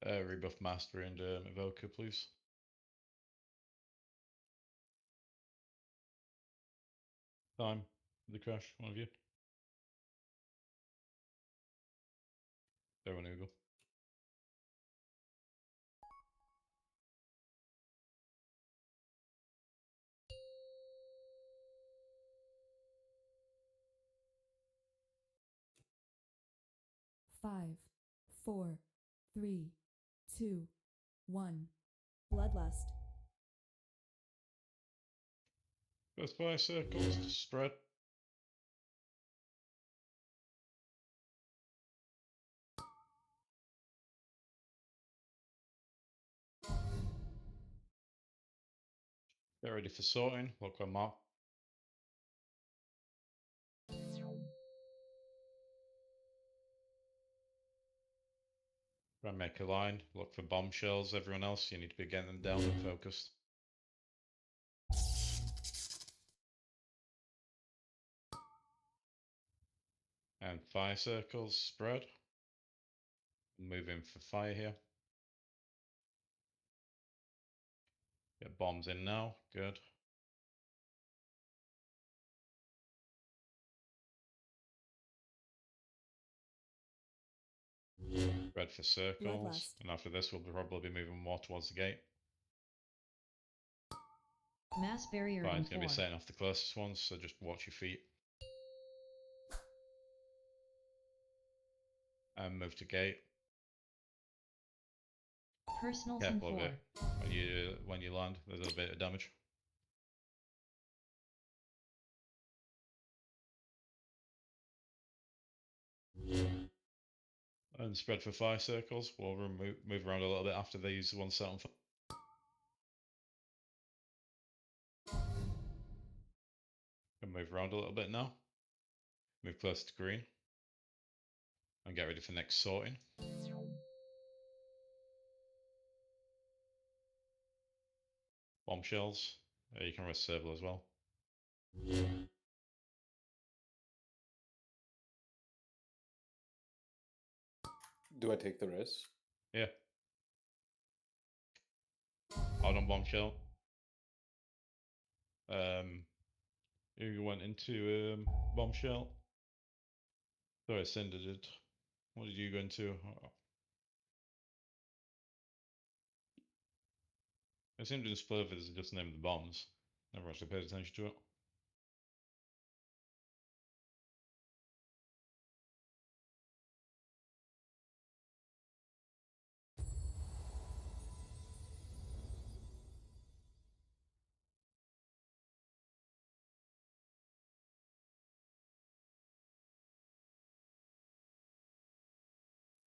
Rebuff Master and Evoker, please. Time for the crash, one of you. Everyone who go. Five, four, three, two, one. Bloodlust. First fire circles to spread. Get ready for sorting. Look where mark. Try and make a line. Look for bombshells. Everyone else, you need to be getting them down and focused. And fire circles spread. Move in for fire here. Get bombs in now. Good. Red for circles. Bloodlust. And after this, we'll probably be moving more towards the gate. Mass barrier Right, in it's going to 4. be setting off the closest ones, so just watch your feet. And move to gate. Personals in Careful of 4. it when you land. There's a bit of damage. And spread for 5 circles. We'll move around a little bit after these ones set on fire. And move around a little bit now. Move closer to green. And get ready for next sorting. Bombshells. You can rest Serval as well. Do I take the res? Yeah. Out on bombshell. You went into bombshell. Sorry, Cinder did. What did you go into? I seemed to split if it's just named the bombs. Never actually paid attention to it.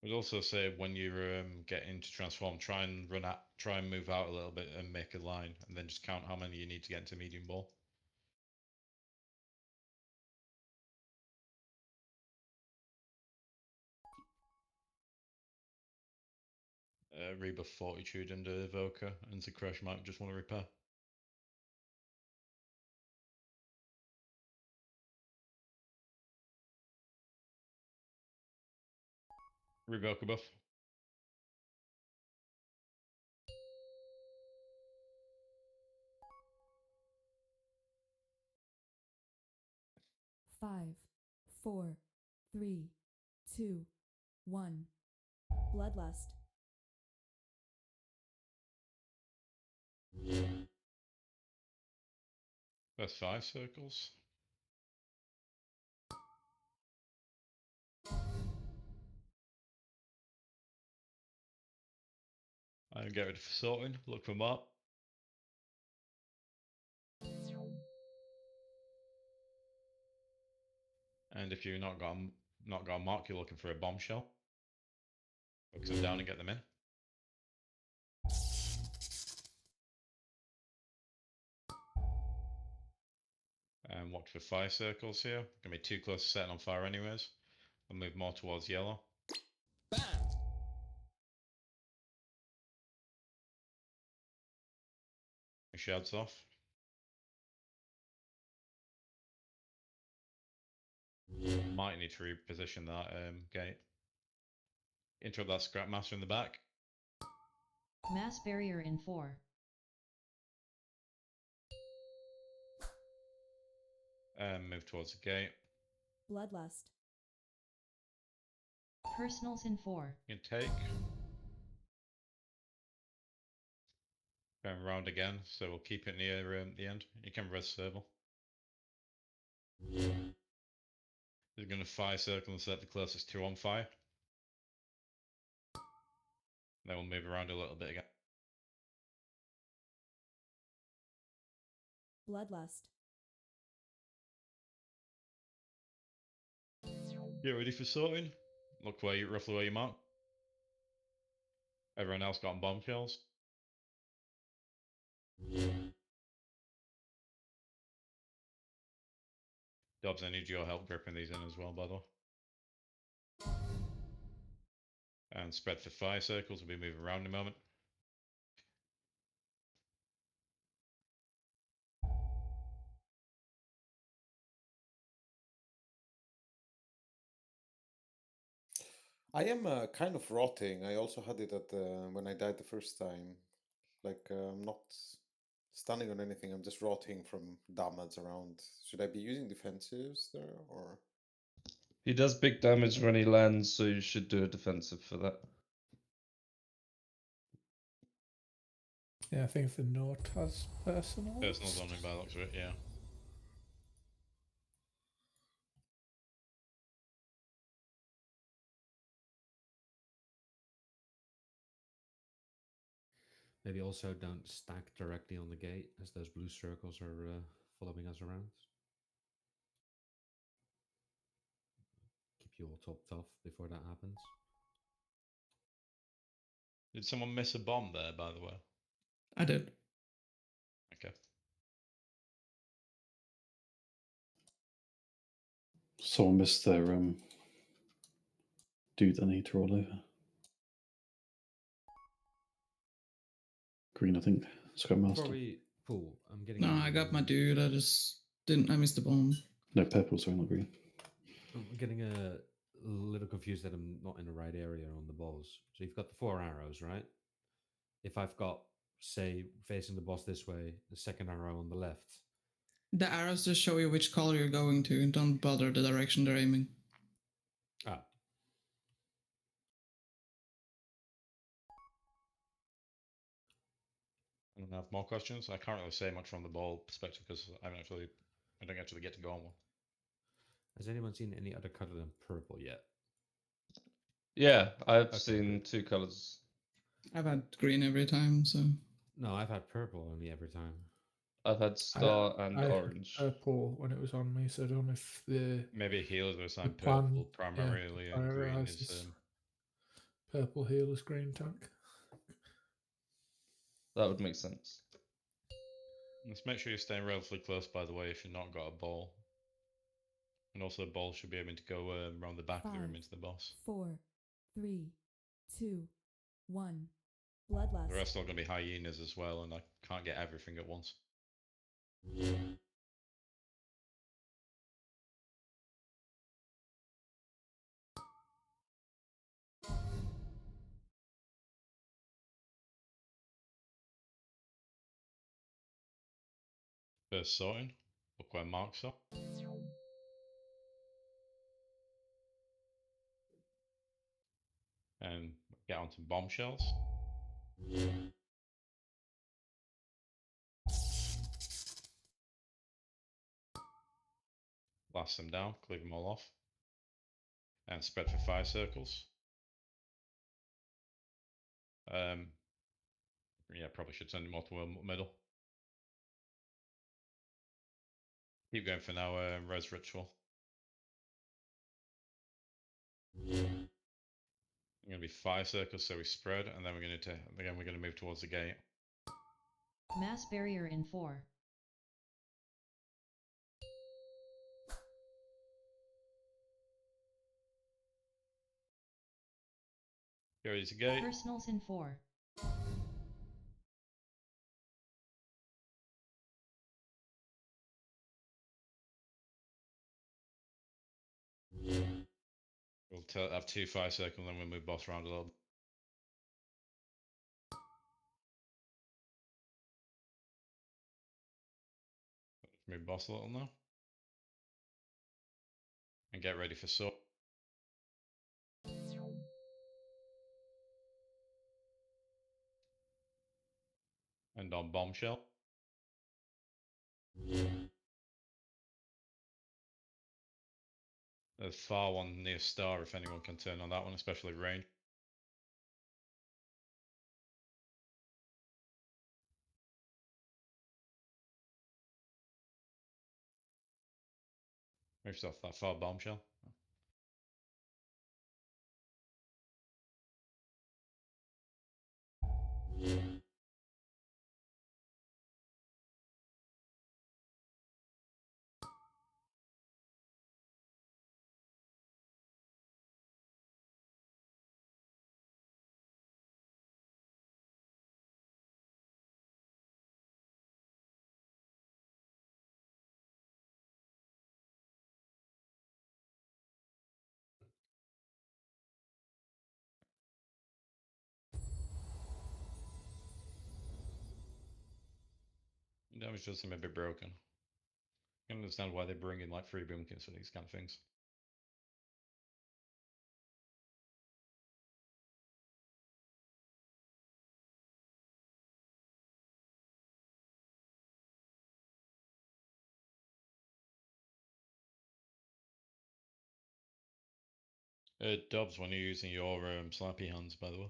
I'd also say when you're getting to transform, try and move out a little bit and make a line, and then just count how many you need to get into medium ball. Rebuff Fortitude and Evoker, and Zakresh might just want to repair. Revoker buff. Five, 4, 3, 2, 1. Bloodlust. That's 5 circles. And get ready for sorting. Look for mark. And if you've not got a mark, you're looking for a bombshell. Focus them down and get them in. And watch for 5 circles here. Gonna be too close to setting on fire anyways. We'll move more towards yellow. Shads off. Might need to reposition that gate. Interrupt that scrap master in the back. Mass barrier in 4. And move towards the gate. Bloodlust. Personals in 4. You can take. Going round again, so we'll keep it near the end. You can res Serval. We're going to fire circle and set the closest 2 on fire. Then we'll move around a little bit again. Bloodlust. Get ready for sorting. Look roughly where you mark. Everyone else got bombshells. Dobbs, I need your help gripping these in as well, by the way. And spread for 5 circles. We'll be moving around in a moment. I am kind of rotting. I also had it at when I died the first time. Like I'm not stunning on anything. I'm just rotting from damage around. Should I be using defensives there or? He does big damage when he lands, so you should do a defensive for that. Yeah, I think the note has personal. Personal's on him by the looks of it, yeah. Maybe also don't stack directly on the gate, as those blue circles are following us around. Keep you all topped off before that happens. Did someone miss a bomb there, by the way? I did. Okay. Someone missed their dude I need to roll over. Green, I think. Scrap Master. Before we pull, I'm getting. No, I got my dude. I just didn't. I missed the bomb. No, purple, sorry, not green. I'm getting a little confused that I'm not in the right area on the balls. So you've got the 4 arrows, right? If I've got, say, facing the boss this way, the second arrow on the left. The arrows just show you which color you're going to, and don't bother the direction they're aiming. Ah. I don't have more questions. I can't really say much from the ball perspective because I don't actually get to go on one. Has anyone seen any other color than purple yet? Yeah, I've seen good. 2 colors. I've had green every time, so. No, I've had purple only every time. I've had star and I orange. Had purple when it was on me, so I don't know if the Maybe healers were assigned plan, purple primarily and green is purple healers, green tank. That would make sense. Let's make sure you're staying relatively close, by the way, if you've not got a ball. And also, a ball should be able to go around the back of the room into the boss. 4, 3, 2, 1. Bloodlust. The rest are all going to be hyenas as well, and I can't get everything at once. First sorting. Look where marks are. And get onto bombshells. Blast them down, cleave them all off. And spread for 5 circles. Yeah, probably should send them all to a middle. Keep going for now, res ritual. Going to be 5 circles, so we spread, and then we're going to move towards the gate. Mass barrier in 4. Go ready to gate. Personals in 4. We'll have 2 5 circles, and then we'll move boss around a little. Move boss a little now. And get ready for sword. And on bombshell. There's far one near star if anyone can turn on that one, especially range. Move yourself that far bombshell. Damage does seem a bit broken. I can understand why they bring in like 3 Bunkjunkers for these kind of things. Dubs when you're using your slappy hands, by the way.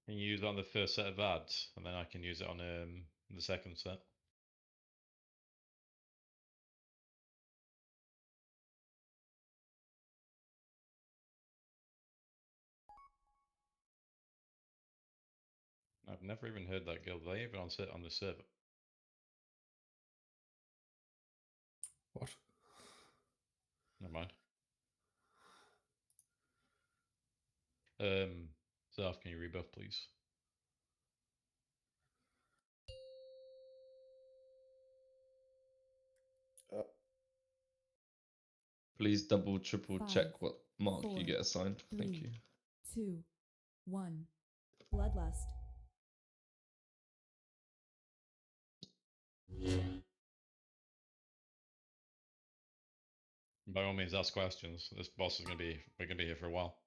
Can you use it on the first set of ads, and then I can use it on the second set. I've never even heard that guild. They even on the server. What? Never mind. Zarf, can you rebuff, please? Please double, triple 5, check what mark 4, you get assigned. 3, Thank you. 2, 1. Bloodlust. By all means, ask questions. This boss is we're gonna be here for a while.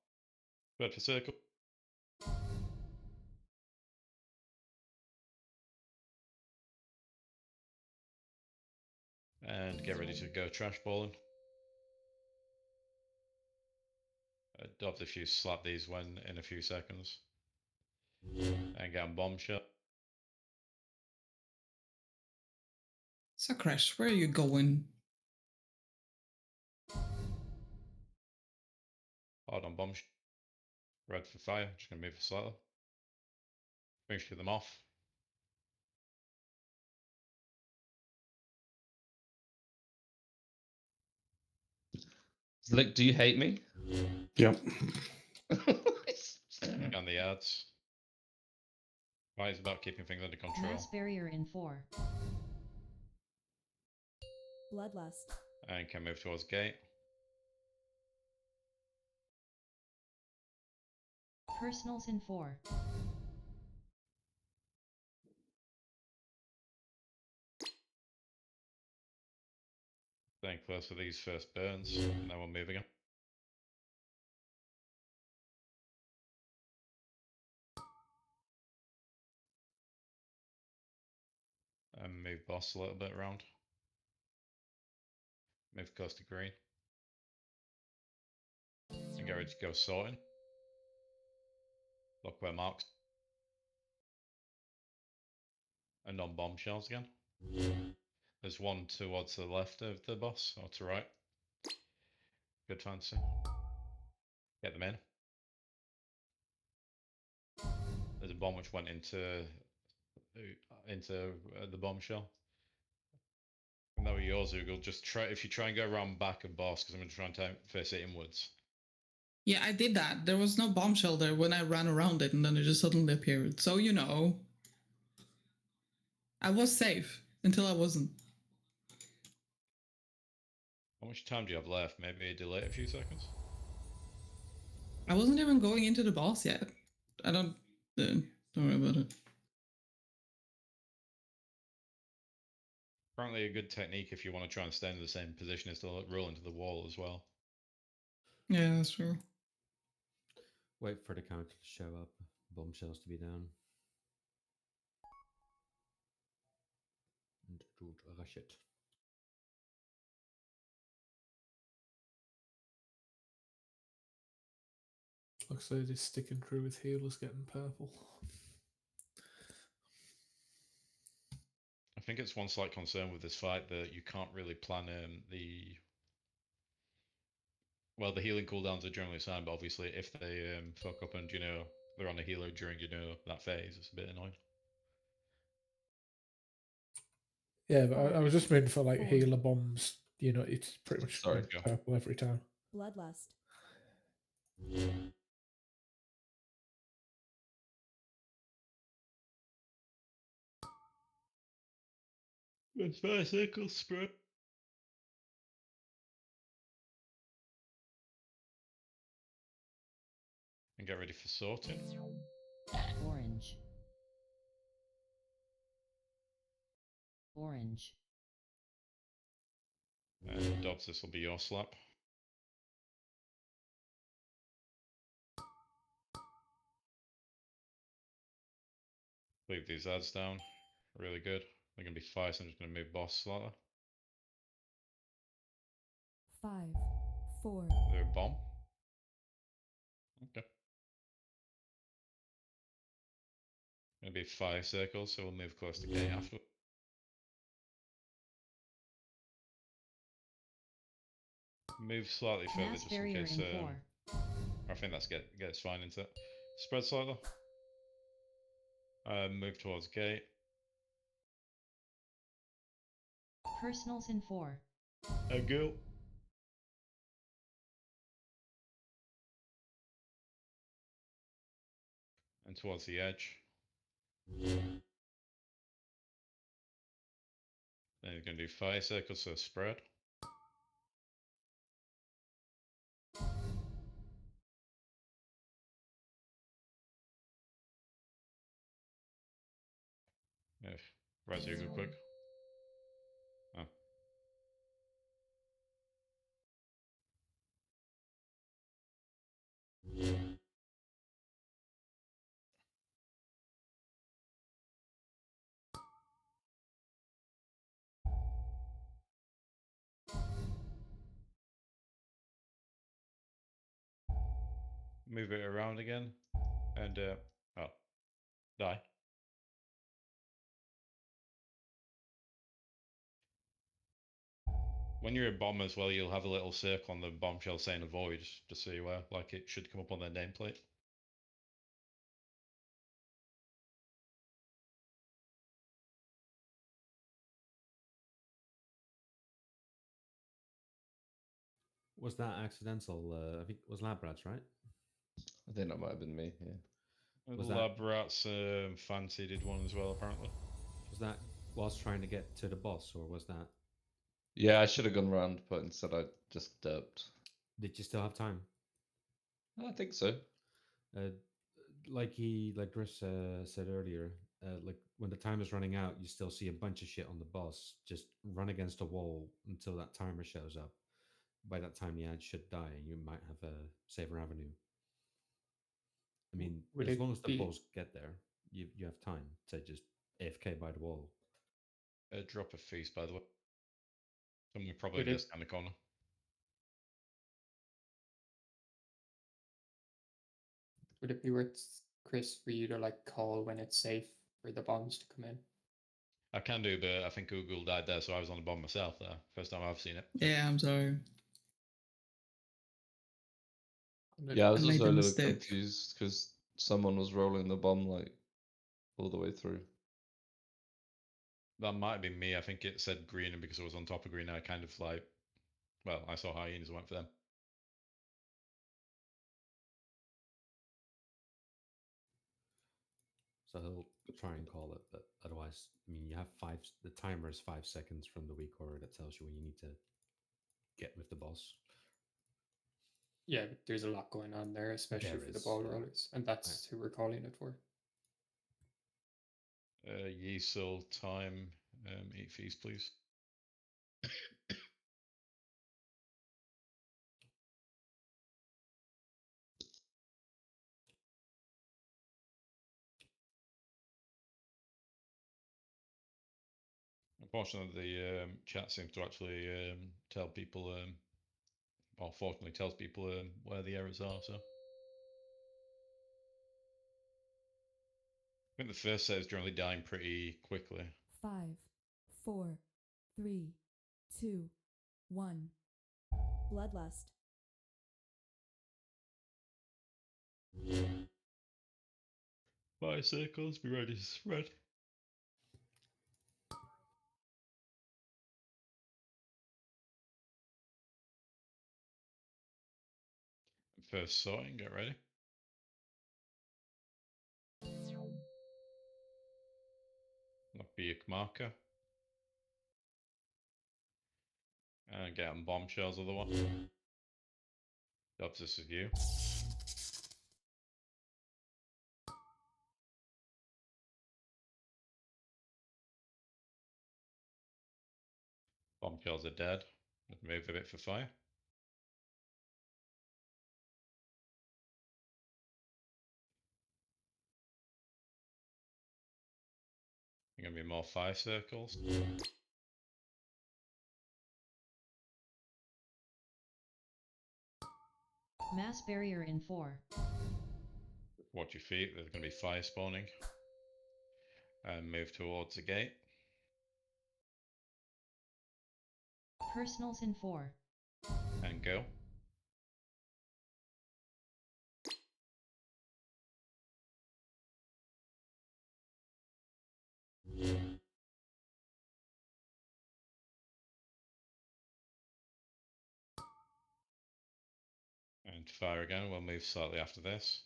Red for circle. And get ready to go trash balling. Dubs if you slap these when in a few seconds. And get on bomb shot. So Crash, where are you going? Hard on bomb shot. Red for fire. Just gonna move slightly. Finish them off. Slick, do you hate me? Yep. On the ads. Right, it's about keeping things under control. Mass barrier in 4. Bloodlust. And can move towards gate. Personals in 4. Staying close to these first burns. And then we'll move again. And move boss a little bit around. Move close to green. And get ready to go sorting. Look where marks. And on bombshells again. There's one towards the left of the boss, or to right. Good fancy. Get them in. There's a bomb which went into the bombshell. And that was yours, Ugal. Just try, if you try and go around back of boss, because I'm going to try and face it inwards. Yeah, I did that. There was no bombshell there when I ran around it, and then it just suddenly appeared. So, you know, I was safe until I wasn't. How much time do you have left? Maybe delay it a few seconds? I wasn't even going into the boss yet. Don't worry about it. Apparently a good technique if you want to try and stay in the same position is to roll into the wall as well. Yeah, that's true. Wait for the counter to show up. Bombshells to be down. And to rush it. Looks like he's sticking through with healers getting purple. I think it's one slight concern with this fight that you can't really plan the healing cooldowns are generally assigned, but obviously if they fuck up and they're on a healer during that phase, it's a bit annoying. Yeah, but I was just meaning for like healer bombs. You know, it's pretty much purple every time. Bloodlust. It's fire circle spread. And get ready for sorting. Orange. Orange. And Dobbs, this will be your slap. Leave these ads down. Really good. They're going to be 5, so I'm just going to move boss slightly. 5, 4, They're a bomb. Okay. Going to be 5 circles, so we'll move close to gate after. Move slightly further Mass just in barrier case. in 4. I think that's gets fine into it. Spread slightly. Move towards gate. Personals in 4. A go. And towards the edge. Then you're going to do 5 circles, so spread. Yeah, res you go quick. Oh. Move it around again. And, oh, die. When you're a bomb as well, you'll have a little circle on the bombshell saying avoid, just so you are, like it should come up on their nameplate. Was that accidental? I think it was lab rats, right? I think that might have been me. Yeah. Was The that- Lab Rats Fancy did one as well, apparently. Was that whilst trying to get to the boss, or was that? Yeah, I should have gone round, but instead I just derped. Did you still have time? I think so. Like Chris said earlier, like when the time is running out, you still see a bunch of shit on the boss. Just run against a wall until that timer shows up. By that time, the ad should die, and you might have a saver avenue. I mean, Would as it long as the be- balls get there, you have time to just AFK by the wall. Drop a feast, by the way. Someone probably Would it- just down the corner. Would it be worth, Chris, for you to like call when it's safe for the bombs to come in? I can do, but I think Google died there, so I was on the bomb myself there. First time I've seen it. Yeah, I'm sorry. Yeah, I was I made also a the little mistake. confused because someone was rolling the bomb like all the way through. That might be me. I think it said green, and because I was on top of green, I kind of like, well, I saw hyenas and went for them. So he'll try and call it, but otherwise, I mean, you have the timer is 5 seconds from the recorder that tells you when you need to get with the boss. Yeah, but there's a lot going on there, especially There for the is, ball yeah. rollers, and that's who we're calling it for. Yeasel, time, 8 fees, please. Unfortunately, the chat seems to actually tell people, or fortunately tells people where the errors are. So I think the first set is generally dying pretty quickly. 5, 4, 3, 2, 1. Bloodlust. Five circles, be ready to spread. First sorting, get ready. Lock be a marker. And get on bombshells, other one. Dobbs, this is you. Bombshells are dead. Let's move a bit for fire. There are going to be more fire circles. Mass barrier in 4. Watch your feet, there's going to be fire spawning. And move towards the gate. Personals in 4. And go. And fire again, we'll move slightly after this.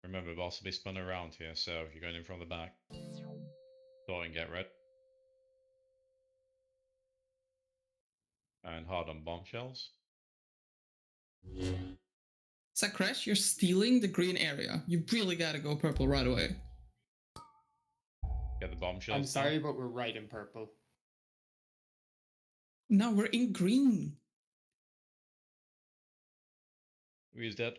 Remember, boss will be spun around here, so if you're going in from the back, thought and get red. And hard on bombshells. Crash, you're stealing the green area. You really gotta go purple right away. Get the bombshells. I'm sorry, but we're right in purple. No, we're in green. Who's dead?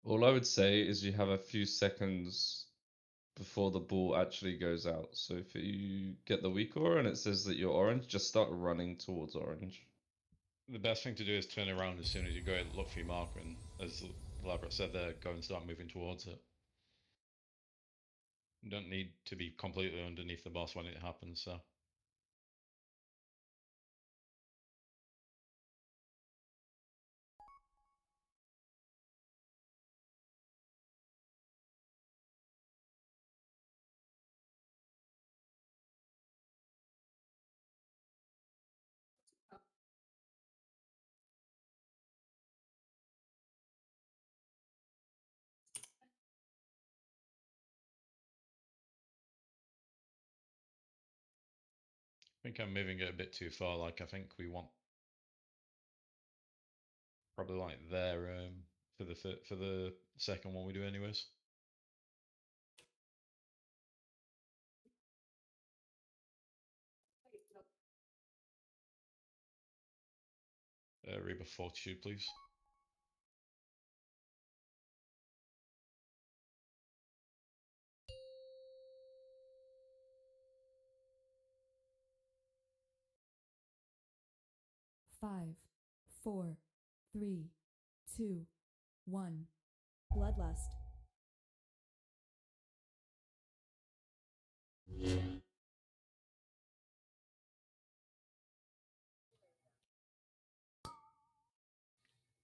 All I would say is you have a few seconds before the ball actually goes out. So if you get the weak aura and it says that you're orange, just start running towards orange. The best thing to do is turn around as soon as you go and look for your marker, and as Labra said there, go and start moving towards it. You don't need to be completely underneath the boss when it happens, so. I think I'm moving it a bit too far. Like, I think we want probably like there for the second one we do, anyways. Reaper Fortitude, please. Five, 4, 3, 2, 1. Bloodlust.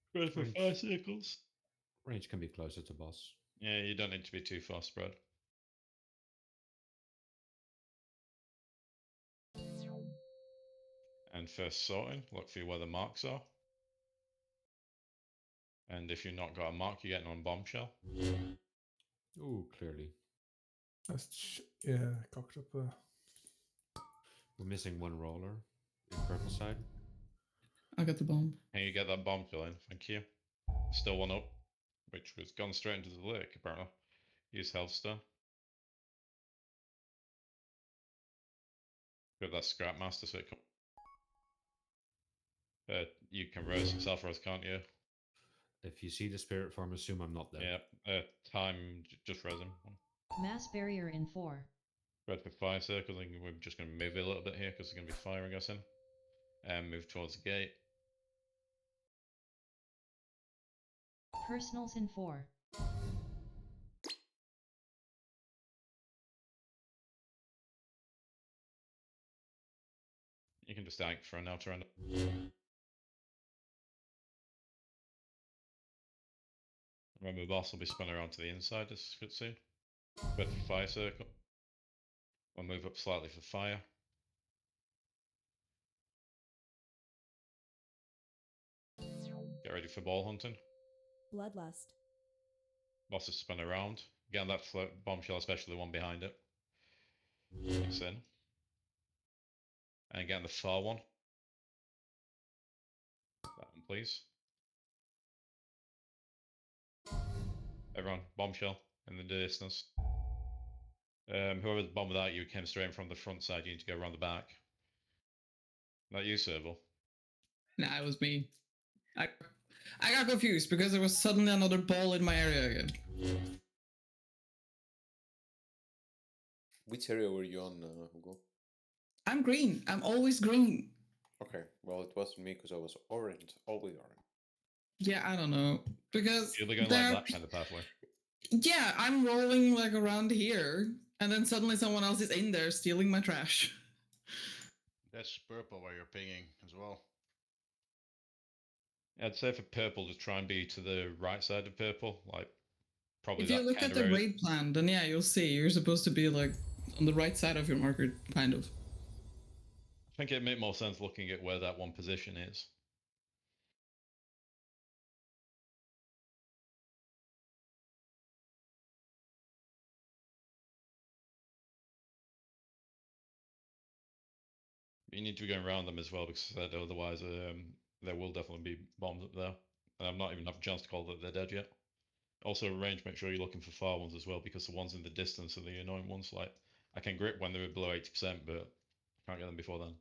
Spread for 5 circles. Range can be closer to boss. Yeah, you don't need to be too far spread. And first sorting, look for where the marks are. And if you've not got a mark, you're getting on bombshell. Ooh, clearly. Yeah, cocked up there. We're missing one roller in purple side. I got the bomb. Can you get that bombshell in? Thank you. Still one up, which was gone straight into the lake, apparently. Use health stone. Got that scrap master, so it you can rose self-rose, can't you? If you see the spirit form, assume I'm not there. Yeah, time, just res him. Mass barrier in 4. Red for 5 circles, and we're just going to move it a little bit here because they're going to be firing us in. And move towards the gate. Personals in 4. You can just tank for an outer end. Remember, the boss will be spun around to the inside this soon. Red for 5 circle. We'll move up slightly for fire. Get ready for ball hunting. Bloodlust. Boss is spun around. Get on that bombshell, especially the one behind it. It's in. And get on the far one. That one, please. Everyone, bombshell in the distance. Whoever's bomb without you came straight in from the front side. You need to go around the back. Not you, Serval. Nah, it was me. I got confused because there was suddenly another ball in my area again. Which area were you on, Hugo? I'm green. I'm always green. Okay, well, it wasn't me because I was orange, always orange. Yeah, I don't know. Because You're going there- like that kind of pathway. yeah, I'm rolling like around here, and then suddenly someone else is in there stealing my trash. That's purple where you're pinging as well. I'd say for purple, just try and be to the right side of purple, like probably If you that look kind at of the area. raid plan, then yeah, you'll see you're supposed to be like on the right side of your marker, kind of. I think it'd make more sense looking at where that one position is. You need to be going around them as well, because otherwise there will definitely be bombs up there. And I'm not even have a chance to call that they're dead yet. Also, range, make sure you're looking for far ones as well, because the ones in the distance are the annoying ones. Like, I can grip when they're below 80%, but I can't get them before then.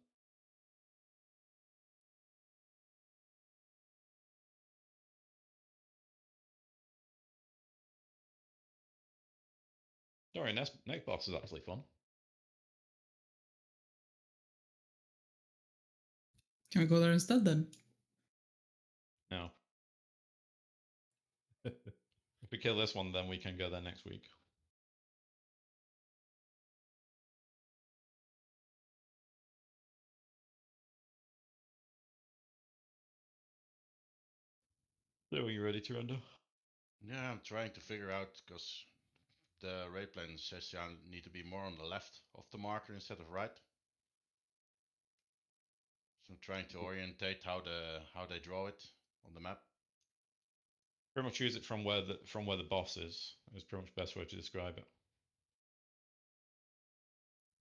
Sorry, next boss is actually fun. Can we go there instead then? No. If we kill this one, then we can go there next week. So, are you ready to render? Yeah, I'm trying to figure out because the raid plan says I need to be more on the left of the marker instead of right. So I'm trying to orientate how they draw it on the map. Pretty much use it from where the boss is. Is pretty much the best way to describe it.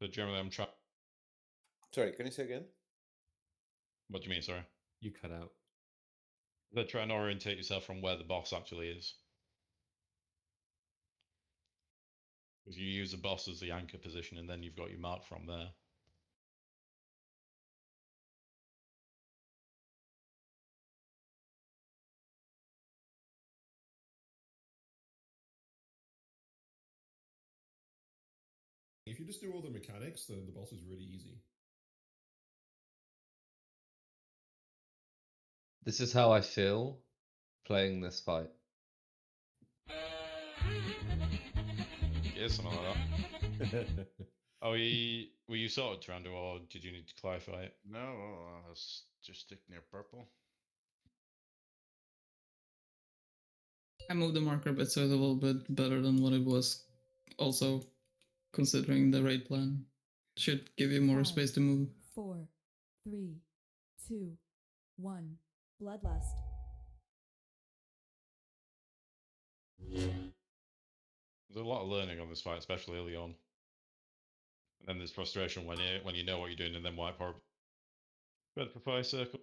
But generally, I'm trying. Sorry, can you say again? What do you mean? Sorry. You cut out. They're trying to orientate yourself from where the boss actually is. Because you use the boss as the anchor position, and then you've got your mark from there. If you just do all the mechanics, the boss is really easy. This is how I feel playing this fight. Yeah, something like that. Oh, were you sorted, Trando, or did you need to clarify it? No, I was just stick near purple. I moved the marker bit so it's a little bit better than what it was. Also, considering the raid plan should give you more 5, space to move. 4, 3, 2, 1. Bloodlust. There's a lot of learning on this fight, especially early on. And then there's frustration when you know what you're doing, and then wipe horrible. Red for fire circle.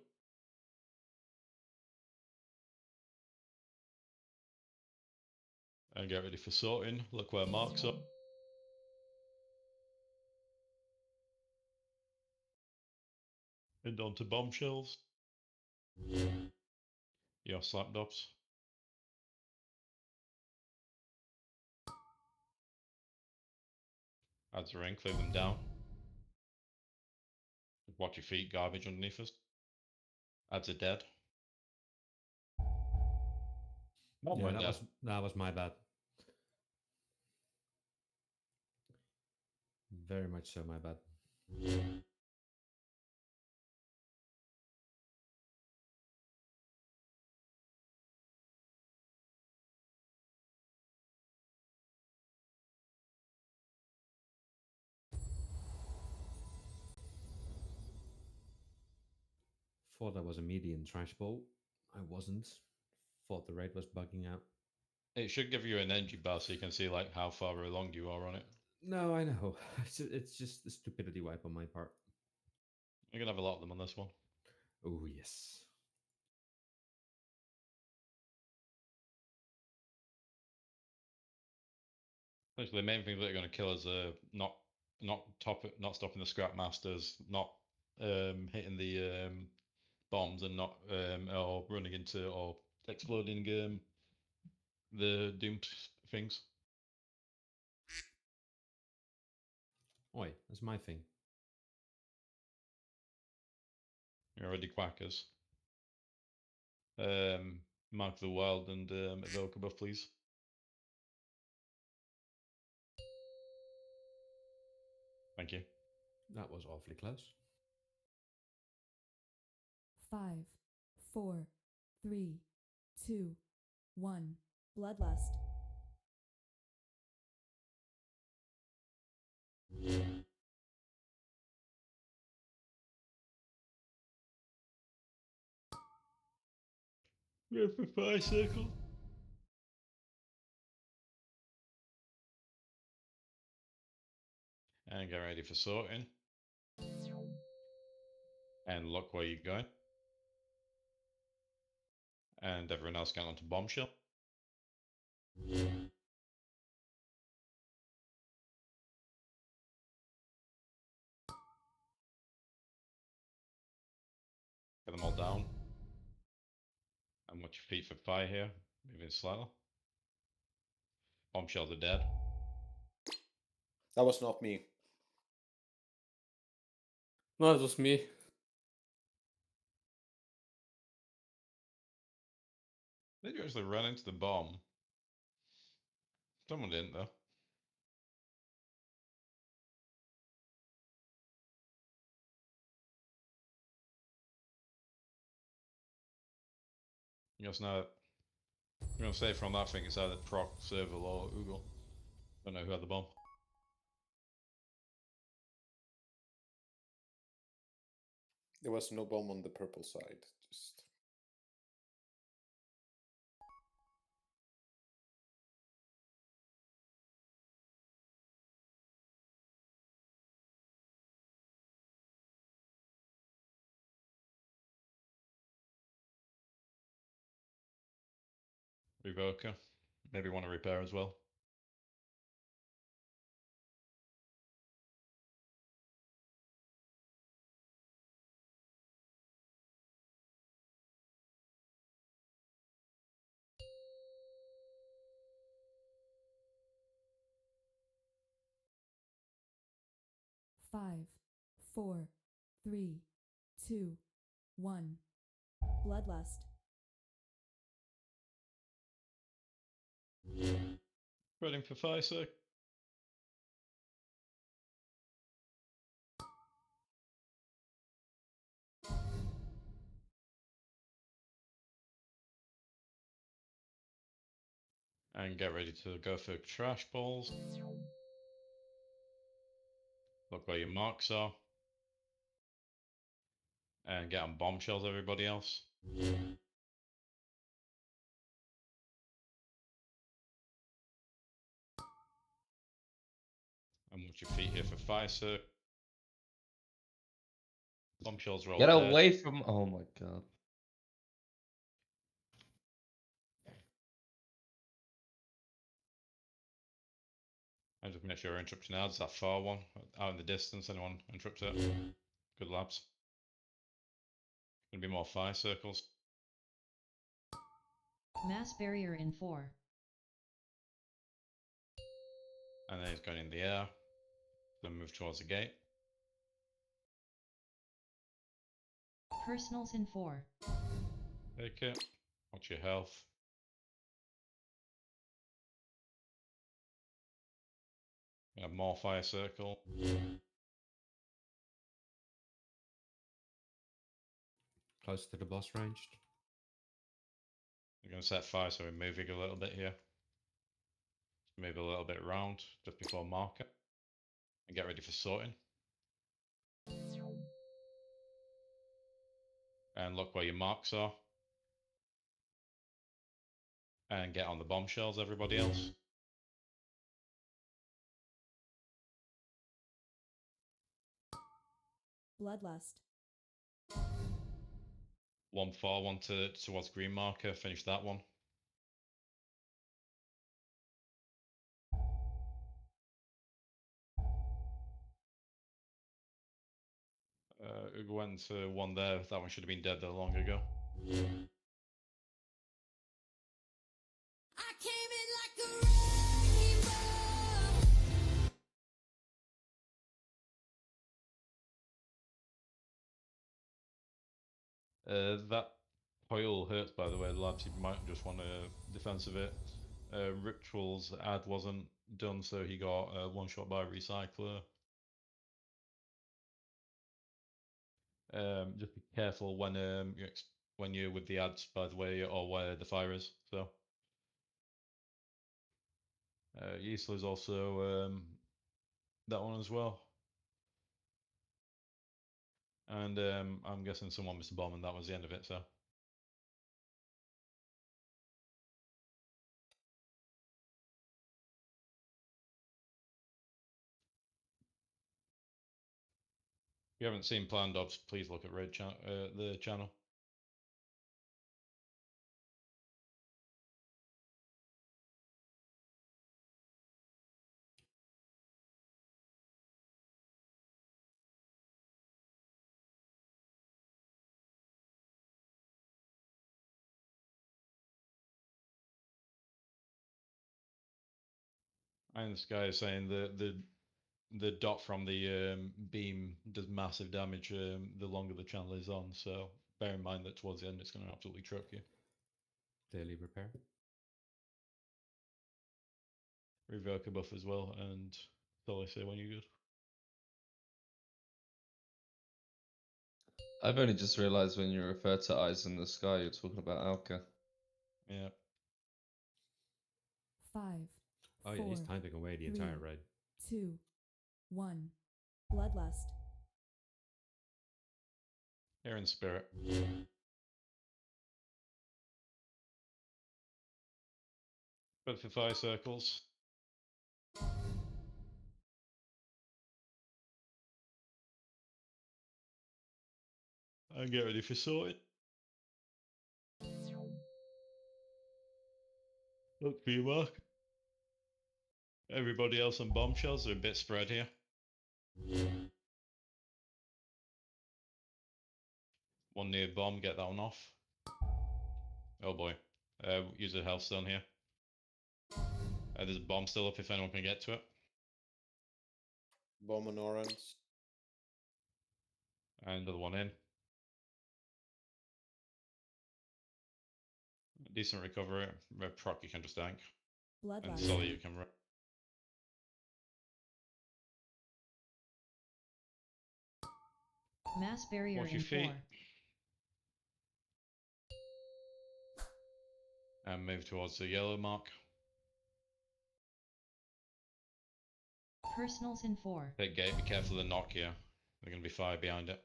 And get ready for sorting. Look where marks up. And onto bombshells. Your slapdobs. Adds a ring, clear them down. Watch your feet, garbage underneath us. Adds a dead. One Yeah, went dead. that was my bad. Very much so my bad. Thought I was a median trash ball. I wasn't. Thought the raid was bugging out. It should give you an energy bar so you can see like how far along you are on it. No, I know. It's just the stupidity wipe on my part. You're gonna have a lot of them on this one. Oh yes. Actually, the main things that are going to kill us are not stopping the scrap masters, not hitting the bombs, and not or running into or exploding the doom things. Oi, that's my thing. You're already quackers. Mark the Wild and evoke a buff, please. Thank you. That was awfully close. 5, 4, 3, 2, 1. Bloodlust. Go for 5 circle. And get ready for sorting. And look where you're going. And everyone else get onto bombshell. Get them all down. And watch your feet for fire here. Moving slightly. Bombshells are dead. That was not me. No, it was me. Did you actually run into the bomb? Someone didn't, though. Guess not. I'm gonna say from that thing it's either Proc, Serval, or Oogle. Don't know who had the bomb. There was no bomb on the purple side. Just Revoker. Maybe want to repair as well. Five, 4, 3, 2, 1. Bloodlust. Ready for 5 sec. And get ready to go for trash balls. Look where your marks are. And get on bombshells, everybody else. And watch your feet here for 5 sec. Bombshells roll Get dead. away from. Oh my god. And just make sure you're interrupting now. It's that far one out in the distance. Anyone interrupt it? Good labs. Gonna be more 5 circles. Mass barrier in 4. And then he's going in the air. Then move towards the gate. Personals in 4. Take it. Watch your health. You have more 5 circle. Close to the boss ranged. We're going to set 5, so we're moving a little bit here. Move a little bit round just before marker. And get ready for sorting. And look where your marks are. And get on the bombshells, everybody else. Bloodlust. One far, one towards green marker. Finish that one. It went to one there. That one should have been dead there long ago. I came in like a rainbow. That coil hurts, by the way, lads. You might just want to defense of it. Ritual's ad wasn't done, so he got one shot by recycler. Just be careful when you're with the ads, by the way, or where the fire is. So Yeastler's also that one as well. And I'm guessing someone missed a bomb, and that was the end of it. So. If you haven't seen Planned Ops, please look at the channel. And this guy is saying the dot from the beam does massive damage the longer the channel is on. So bear in mind that towards the end it's going to absolutely truck you. Daily repair. Revoke a buff as well, and that's all I say when you're good. I've only just realized when you refer to eyes in the sky, you're talking about Alka. Yeah. 5. Oh yeah, he's typing away the entire raid. 2, 1. Bloodlust. Here in spirit. But for 5 circles. And get ready for sorted. Look for your mark. Everybody else on bombshells are a bit spread here. One near bomb, get that one off. Oh boy. Use a health stone here. There's a bomb still up if anyone can get to it. Bomb on orange. And another one in. Decent recovery. Proc you can just tank. And Sully you can run. Mass barrier Watch your in feet. 4. And move towards the yellow mark. Personals in 4. Take gate, be careful of the knock here. They're going to be fire behind it.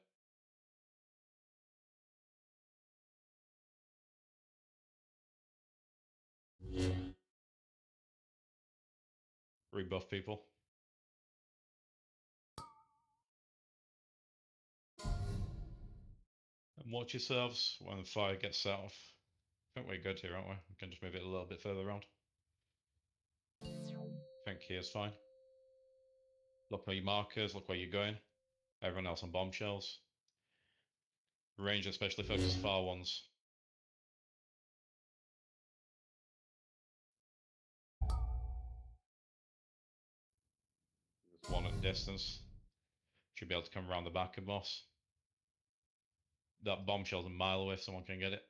Rebuff people. And watch yourselves when the fire gets set off. I think we're good here, aren't we? We can just move it a little bit further around. I think here's fine. Look where your markers, look where you're going. Everyone else on bombshells. Range especially focus far ones. There's one at distance. Should be able to come around the back of Moss. That bombshell's a mile away if someone can get it.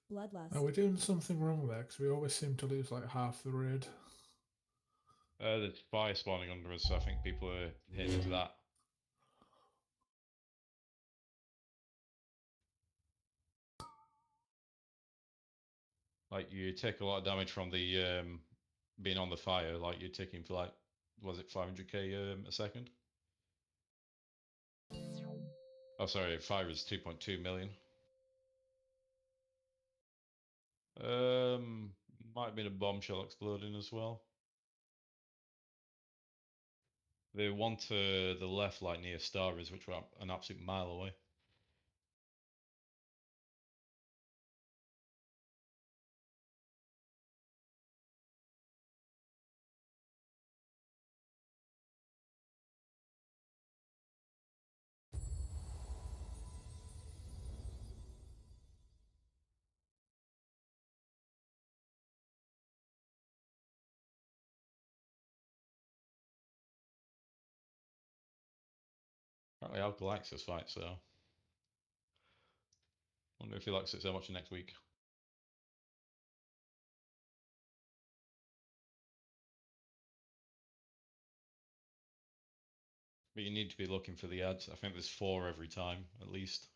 Bloodlust. Are we doing something wrong there? Because we always seem to lose like half the raid. There's fire spawning under us, so I think people are hitting into that. Like, you take a lot of damage from the being on the fire, like you're ticking for like, was it 500k a second? Oh, sorry, fire is 2.2 million. Might have been a bombshell exploding as well. The one to the left, like near Star is, which were an absolute mile away. Well, Alka likes this fight, so wonder if he likes it so much next week. But you need to be looking for the ads. I think there's 4 every time, at least.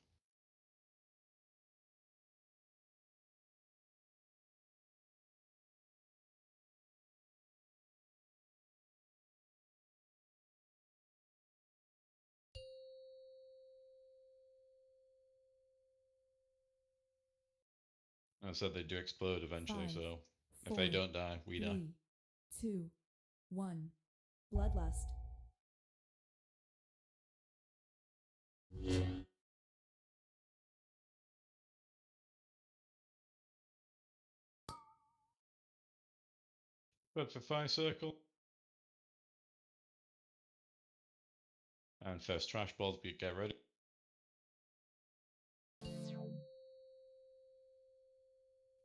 And I said they do explode eventually, 5, so if they 4, don't die, we die. 3, 2, 1. Bloodlust. But for Fire Circle. And first trash balls, get ready.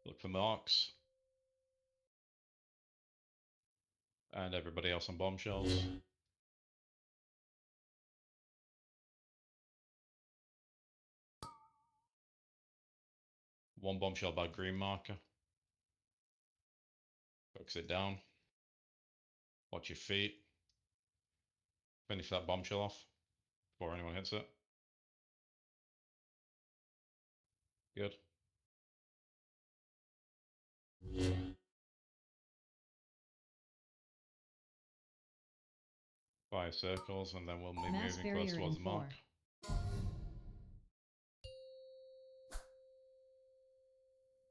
Look for marks. And everybody else on bombshells. One bombshell by green marker. Focus it down. Watch your feet. Finish that bombshell off before anyone hits it. Good. Fire circles, and then we'll be Mass moving close barrier towards in the mark. 4.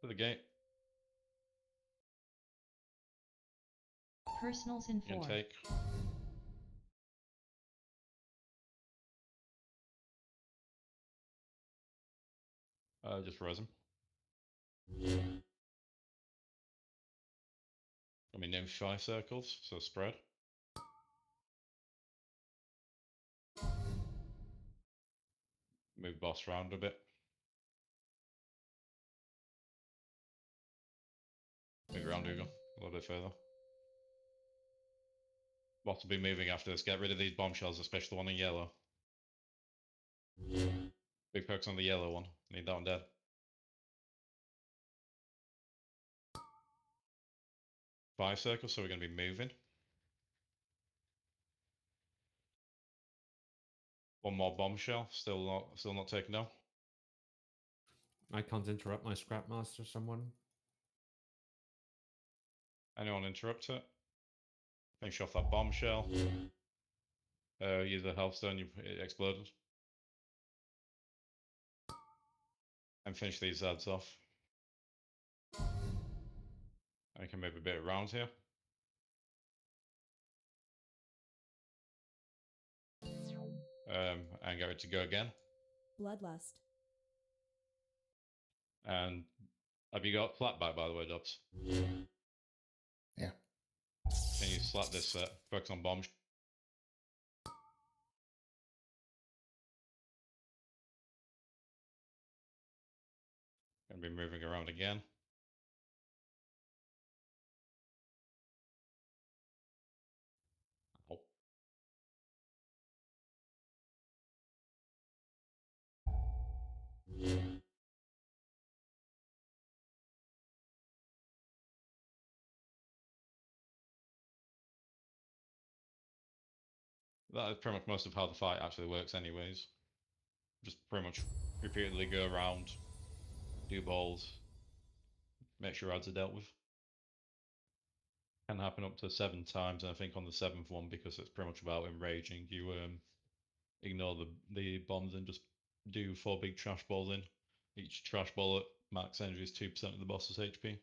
To the gate. Personals in 4. Intake. Just res him. I mean, name 5 circles, so spread. Move boss around a bit. Move around Dougal a little bit further. Boss will be moving after this. Get rid of these bombshells, especially the one in yellow. Big pokes on the yellow one. Need that one dead. Five circles, so we're going to be moving. One more bombshell, still not taken down. I can't interrupt my scrap master. Someone. Anyone interrupt it? Finish off that bombshell. Use a healthstone, it exploded. And finish these ads off. I can move a bit around here. And get it to go again. Bloodlust. And have you got flatback, by the way, Dubs? Yeah. Can you slap this focus on bomb? Gonna be moving around again. Oh. That is pretty much most of how the fight actually works anyways. Just pretty much repeatedly go around, do balls, make sure ads are dealt with. Can happen up to 7 times, and I think on the 7th one, because it's pretty much about enraging, you ignore the bombs and just do 4 big trash balls in. Each trash ball at max energy is 2% of the boss's HP.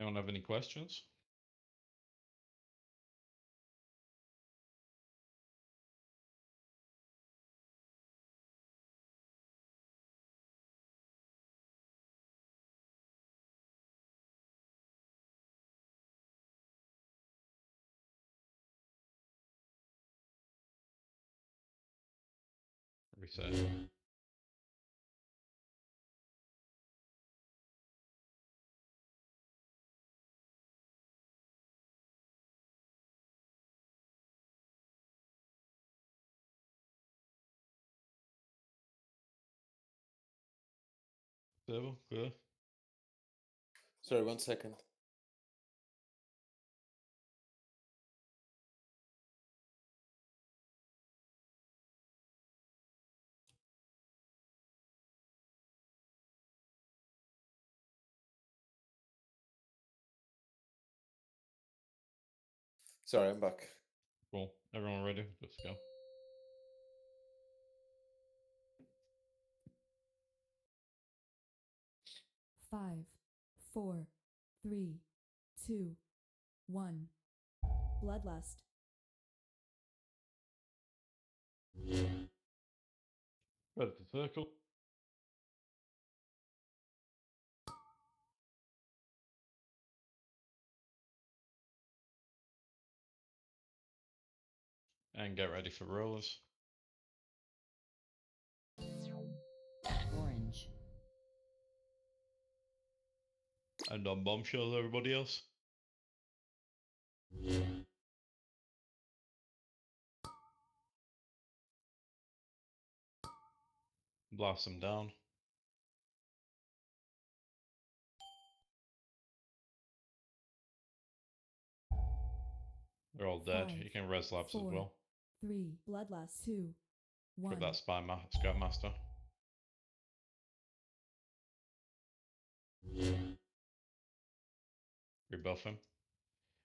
Anyone have any questions? Reset. Servo, clear. Sorry, 1 second. Sorry, I'm back. Cool. Everyone ready? Let's go. Five, four, three, two, one. Bloodlust. Ready to circle. And get ready for rollers. Orange. And on bombshells, everybody else. Blast them down. They're all dead. Five, You can res labs as 4, well. 3. Bloodlust. 2, 1. Trip that spy scrap master. Rebuff him.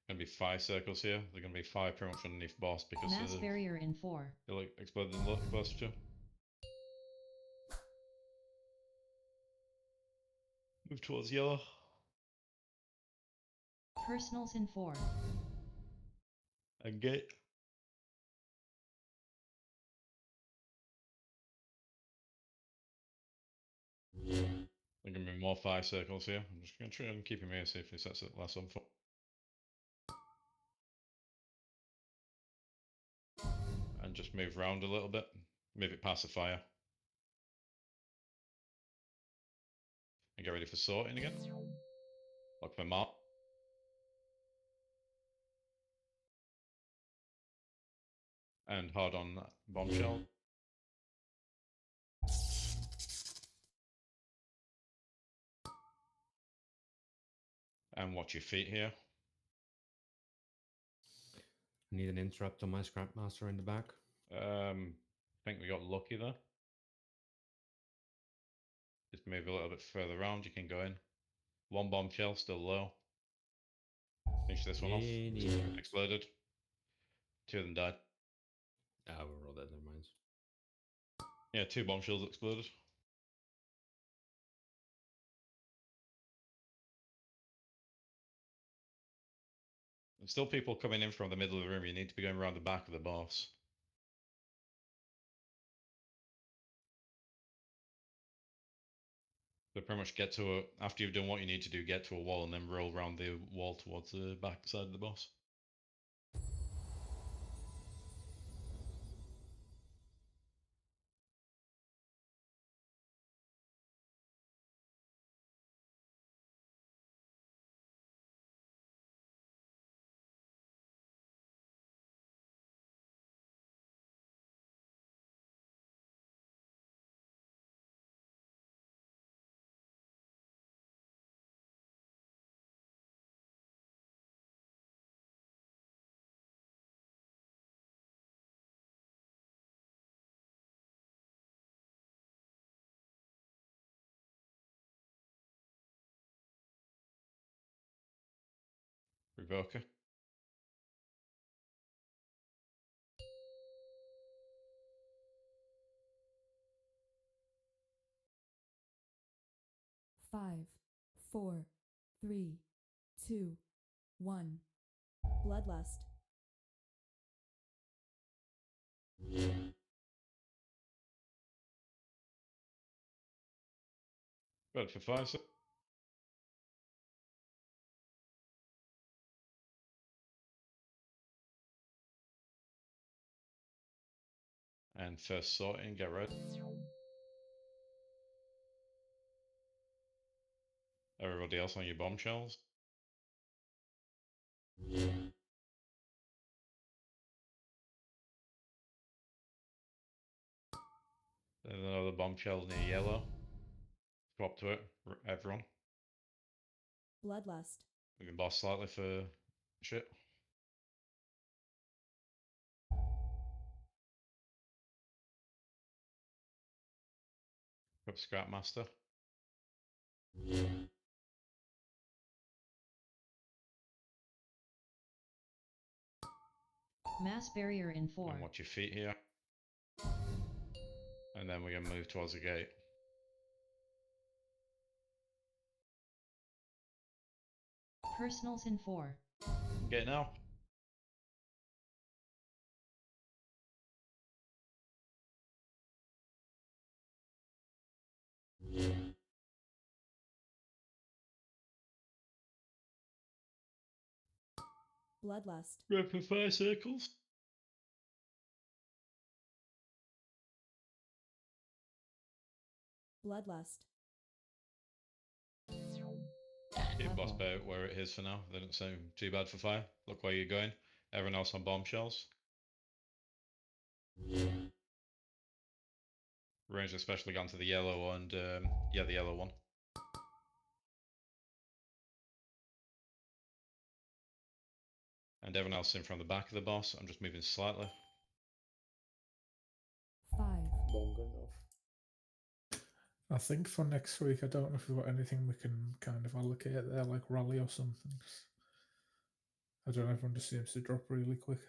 Gonna be 5 circles here. They're gonna be 5 pretty much underneath boss because Mass of barrier in 4. they'll explode in close to. Move towards yellow. Personals in 4. And gate. There are gonna be more 5 circles here. I'm just gonna try and keep him here, see if he sets it less on foot. And just move round a little bit. Move it past the fire. And get ready for sorting again. Look for mark. And hard on that bombshell. And watch your feet here. Need an interrupt on my scrap master in the back. I think we got lucky there. Just move a little bit further around. You can go in. 1 bombshell, still low. Finish this one off. Exploded. 2 of them died. Ah, we're all dead, never mind. Yeah, 2 bombshells exploded. There's still people coming in from the middle of the room. You need to be going around the back of the boss. So pretty much get to a, after you've done what you need to do, get to a wall and then roll around the wall towards the back side of the boss. Revoker. Five, four, three, two, 1. Bloodlust. Ready for 5, sir. And first sorting, get red. Everybody else on your bombshells. There's another bombshell near yellow. Swap to it, everyone. Bloodlust. We can boss slightly for shit. Got Scrap Master. Mass barrier in 4. And watch your feet here. And then we're gonna move towards the gate. Personals in 4. Gate now. Bloodlust. Rapid fire circles. Bloodlust. Keep boss boat where it is for now. They don't seem too bad for fire. Look where you're going. Everyone else on bombshells. Range especially gone to the yellow and yeah, the yellow one. And everyone else in from the back of the boss. I'm just moving slightly. 5. Bomb going off. I think for next week, I don't know if we've got anything we can kind of allocate there, like rally or something. I don't know, everyone just seems to drop really quick.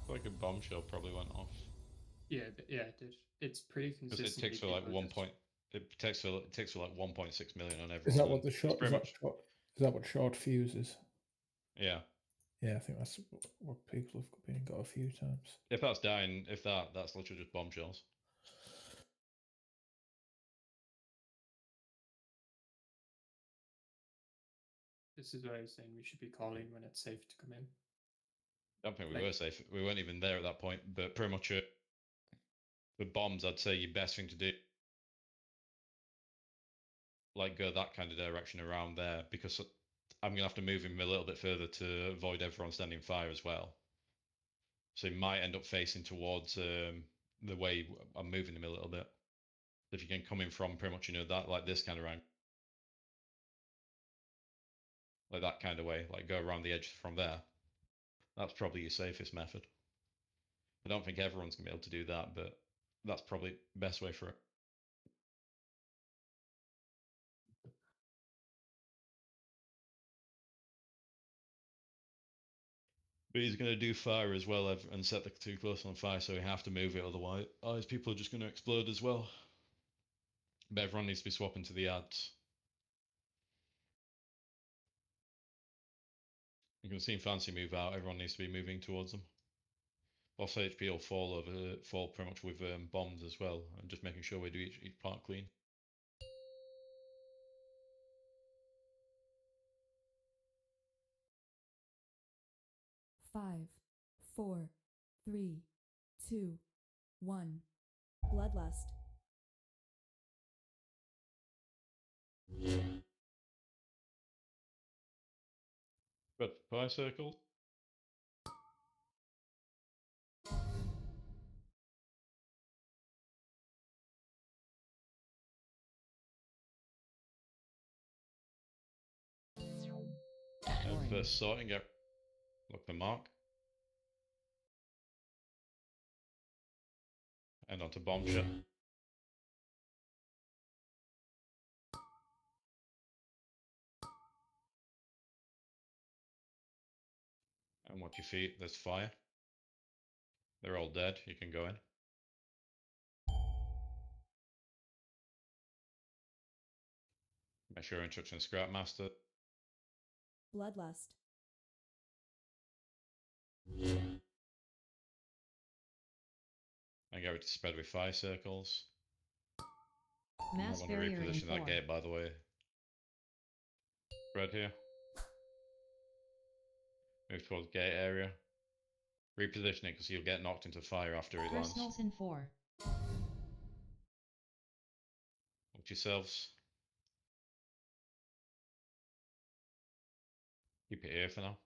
Like a bombshell probably went off. Yeah, yeah, it did. It's pretty Because consistent. it takes for like 1 point. It takes for like 1.6 million on everyone. Is that what the short? Pretty much. Is that what short fuse is? Yeah. Yeah, I think that's what people have been got a few times. If that's dying, that's literally just bombshells. This is what I was saying. We should be calling when it's safe to come in. I don't think we Like- were safe. We weren't even there at that point. But pretty much the bombs, I'd say your best thing to do, like go that kind of direction around there, because I'm gonna have to move him a little bit further to avoid everyone standing fire as well. So he might end up facing towards the way I'm moving him a little bit. If you can come in from pretty much that like this kind of rank, like that kind of way, like go around the edge from there. That's probably your safest method. I don't think everyone's gonna be able to do that, but that's probably the best way for it. But he's going to do fire as well and set the too close on fire, so we have to move it, otherwise people are just going to explode as well. But everyone needs to be swapping to the ads. You can see Fancy move out, everyone needs to be moving towards them. Boss HP will fall pretty much with bombs as well, and just making sure we do each part clean. Five, 4, 3, 2, 1. Bloodlust. But fire circle. And first sorting, look the mark. And onto bombshell. And watch your feet, there's fire. They're all dead, you can go in. Make sure instruction Scrap Master. Bloodlust. And get ready to spread with fire circles. You might Mass want to barrier in reposition that 4. gate, by the way. Spread here. Move towards gate area. Reposition it because you'll get knocked into fire after it lands. Personals in 4. Watch yourselves. Keep it here for now.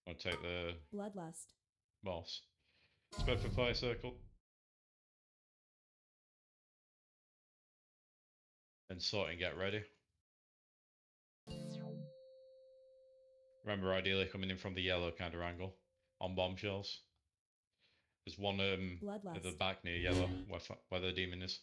I'll take the Bloodlust. boss. Spread for fire circle. And sort and get ready. Remember, ideally coming in from the yellow kind of angle on bombshells. There's one at the Bloodlust. back near yellow where the demon is.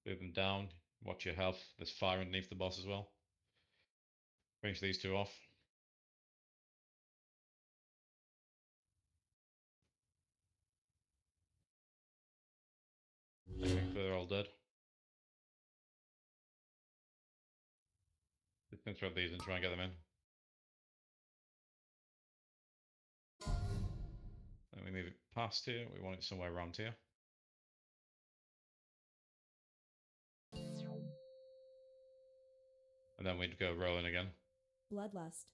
Move them down. Watch your health. There's fire underneath the boss as well. Finish these two off. I think they're all dead. Just interrupt these and try and get them in. Then we move it past here. We want it somewhere around here. And then we'd go rolling again. Bloodlust.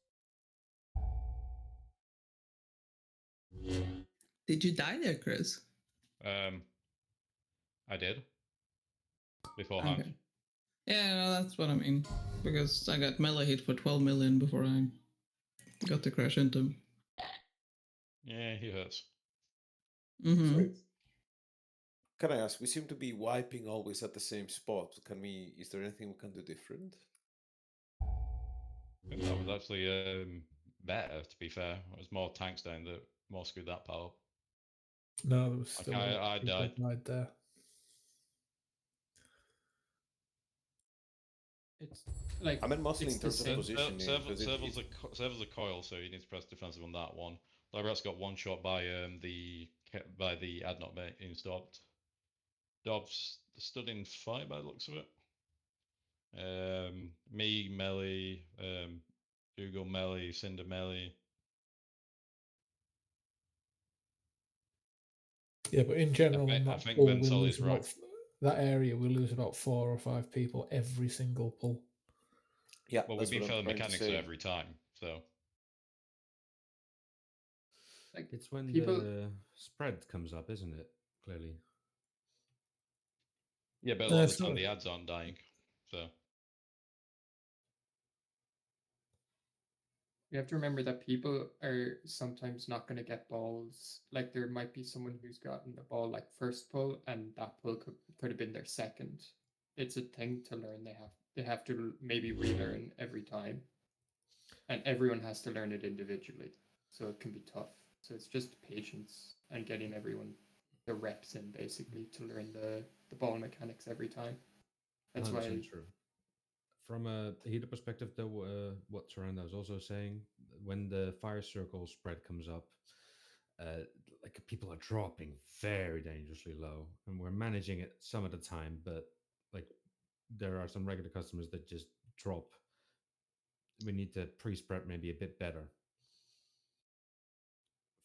Did you die there, Chris? I did. Beforehand. Okay. Yeah, no, that's what I mean. Because I got melee hit for 12 million before I got to crash into him. Yeah, he hurts. Mm-hmm. Can I ask? We seem to be wiping always at the same spot. Can we? Is there anything we can do different? I think that was actually better, to be fair. It was more tanks down that more screwed that part up. No, there was still Okay, a lot I of people died. died there. It's like I meant mostly it's in the terms of same. positioning. Serval's a coil, so you need to press defensive on that one. Liberat's got one shot by the Adnot being stopped. Dobbs stood in fight by the looks of it. Me melee, Google melee, Cinder melee. Yeah, but in general, on I that think pull, we Vinsol lose is right. about that area. We lose about 4 or 5 people every single pull. Yeah, Well, we've that's been what I'm filling trying to mechanics say. every time, so. Like It's when people, the spread comes up, isn't it? Clearly. Yeah, but a lot of the So time the ads aren't dying, so. you have to remember that people are sometimes not going to get balls. Like there might be someone who's gotten a ball like first pull, and that pull could have been their second. It's a thing to learn. They have to maybe relearn every time, and everyone has to learn it individually. So it can be tough. So it's just patience and getting everyone the reps in basically to learn the ball mechanics every time. That's why 100% true. From a heater perspective, though, what Saranda was also saying, when the fire circle spread comes up, like people are dropping very dangerously low, and we're managing it some of the time, but like there are some regular customers that just drop. We need to pre-spread maybe a bit better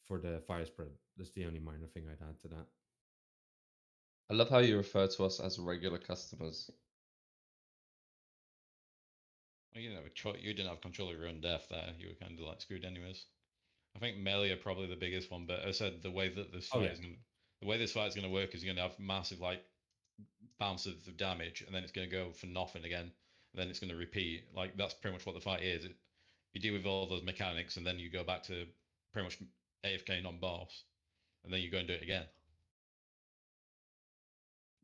for the fire spread. That's the only minor thing I'd add to that. I love how you refer to us as regular customers. Well, you didn't have control of your own death there. You were kind of like screwed anyways. I think melee are probably the biggest one, but as I said, the way that this fight is going to work is you're going to have massive like bounces of damage, and then it's going to go for nothing again, and then it's going to repeat. Like that's pretty much what the fight is. You deal with all those mechanics, and then you go back to pretty much AFK non-boss, and then you go and do it again.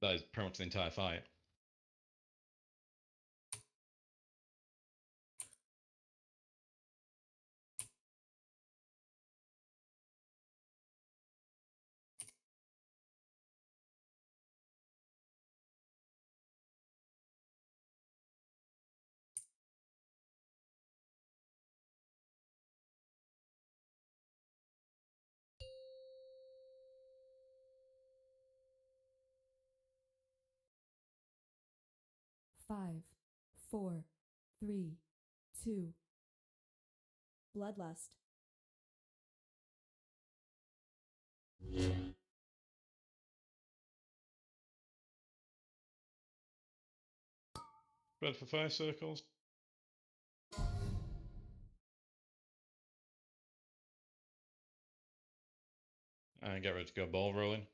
That is pretty much the entire fight. 5, 4, 3, 2. Bloodlust. Spread for 5 circles. And get ready to go ball rolling.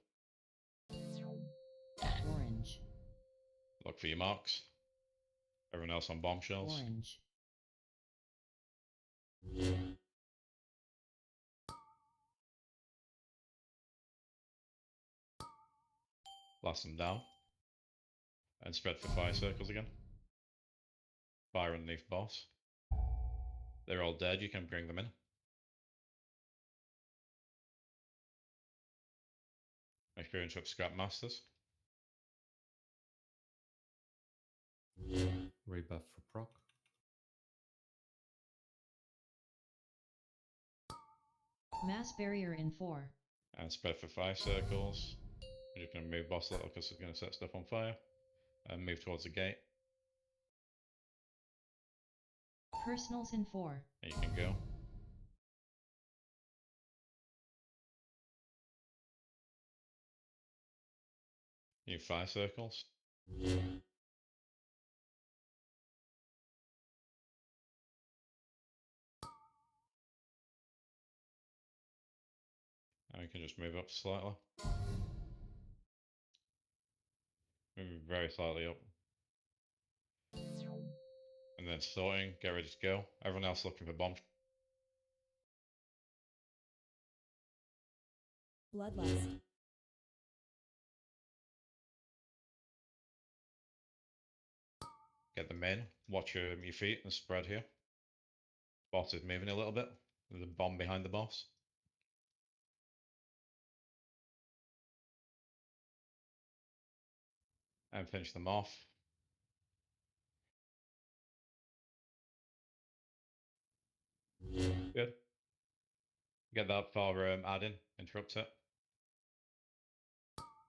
Orange. Look for your marks. Everyone else on bombshells. Orange. Blast them down. And spread for 5 circles again. Fire underneath boss. They're all dead, you can bring them in. Make sure you interrupt Scrap Masters. Rebuff for proc. Mass barrier in 4. And spread for 5 circles. You're just going to move boss a little because it's going to set stuff on fire. And move towards the gate. Personals in 4. And you can go. You need 5 circles. And you can just move up slightly. Move very slightly up. And then sorting, get ready to go. Everyone else looking for bombs. Bloodlust. Get them in. Watch your feet and spread here. Boss is moving a little bit. There's a bomb behind the boss. And finish them off. Good. Get that for add-in. Interrupt it.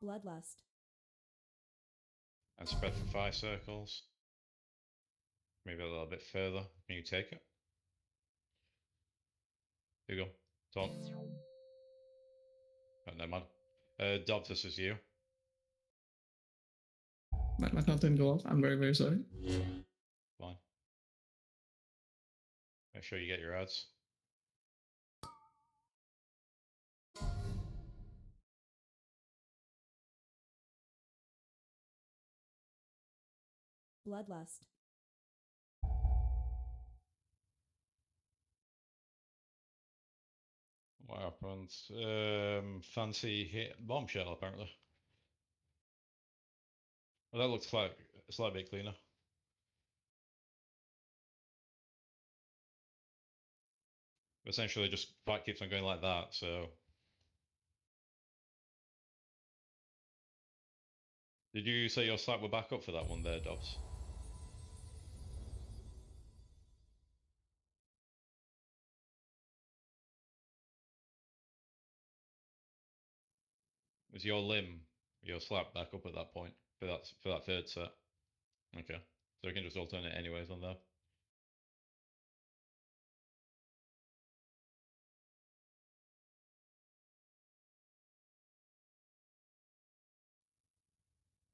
Bloodlust. And spread for 5 circles. Maybe a little bit further. Can you take it? Here you go. Tom. Oh, never mind. Dobbs, this is you. My count didn't go off. I'm very, very sorry. Fine. Make sure you get your ads. Bloodlust. What happens? Fancy hit bombshell, apparently. Well, that looks like a slight bit cleaner. Essentially, just fight keeps on going like that, so... Did you say your slap were back up for that one there, Dobbs? Is your limb, your slap back up at that point for that third set? Okay, so we can just alternate anyways on there.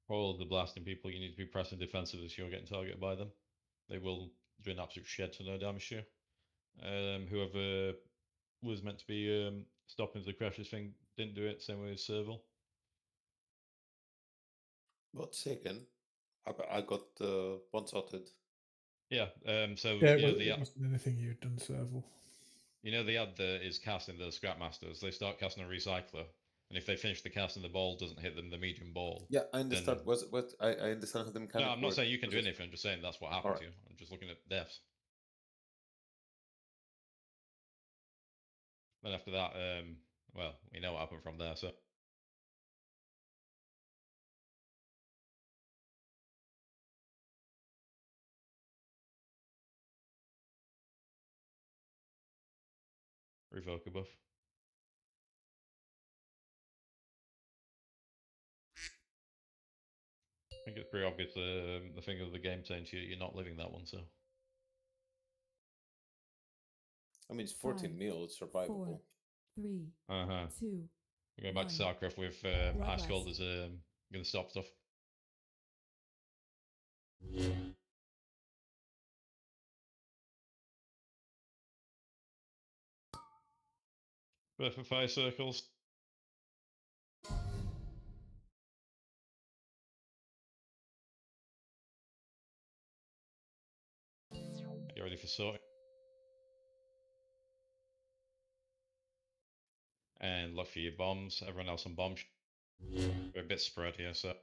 For all of the blasting people, you need to be pressing defensive if you're getting targeted by them. They will do an absolute shed to no damage to you. Whoever was meant to be stopping the crashes thing didn't do it, same way as Serval. What second? I got one-shotted. Yeah, so Yeah, you know, it wasn't anything you'd done, Serval. You know the ad that is casting the Scrap Masters. They start casting a recycler, and if they finish the cast and the ball doesn't hit them, the medium ball. Yeah, I understand. Then... I understand how the mechanic No, I'm not works. saying you can do anything. I'm just saying that's what happened to you. I'm just looking at deaths. Then after that, well, we know what happened from there. So revoke a buff. think it's pretty obvious the thing of the game saying to you you're not living that one, so. I mean, it's 14 5, mil, it's survivable. 4, 3, Uh-huh. 2, We're going back to 1. StarCraft with Ice Cold is going to stop stuff. Go for 5 circles. Get ready for sorting. And look for your bombs. Everyone else on bombs. We're a bit spread here, so.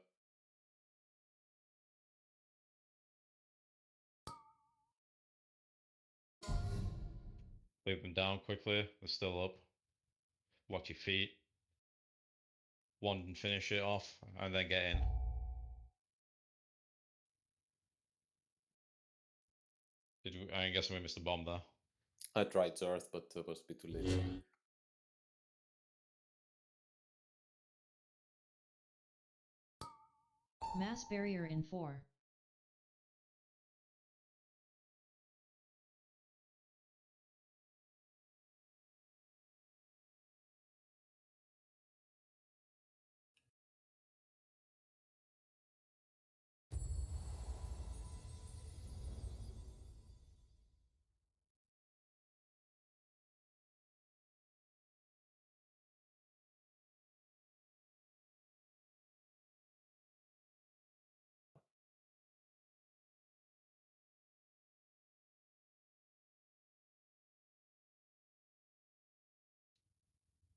Leave them down quickly. They're still up. Watch your feet. One and finish it off, and then get in. I guess we missed the bomb there. I tried Earth, but it was a bit too late. Mass barrier in 4.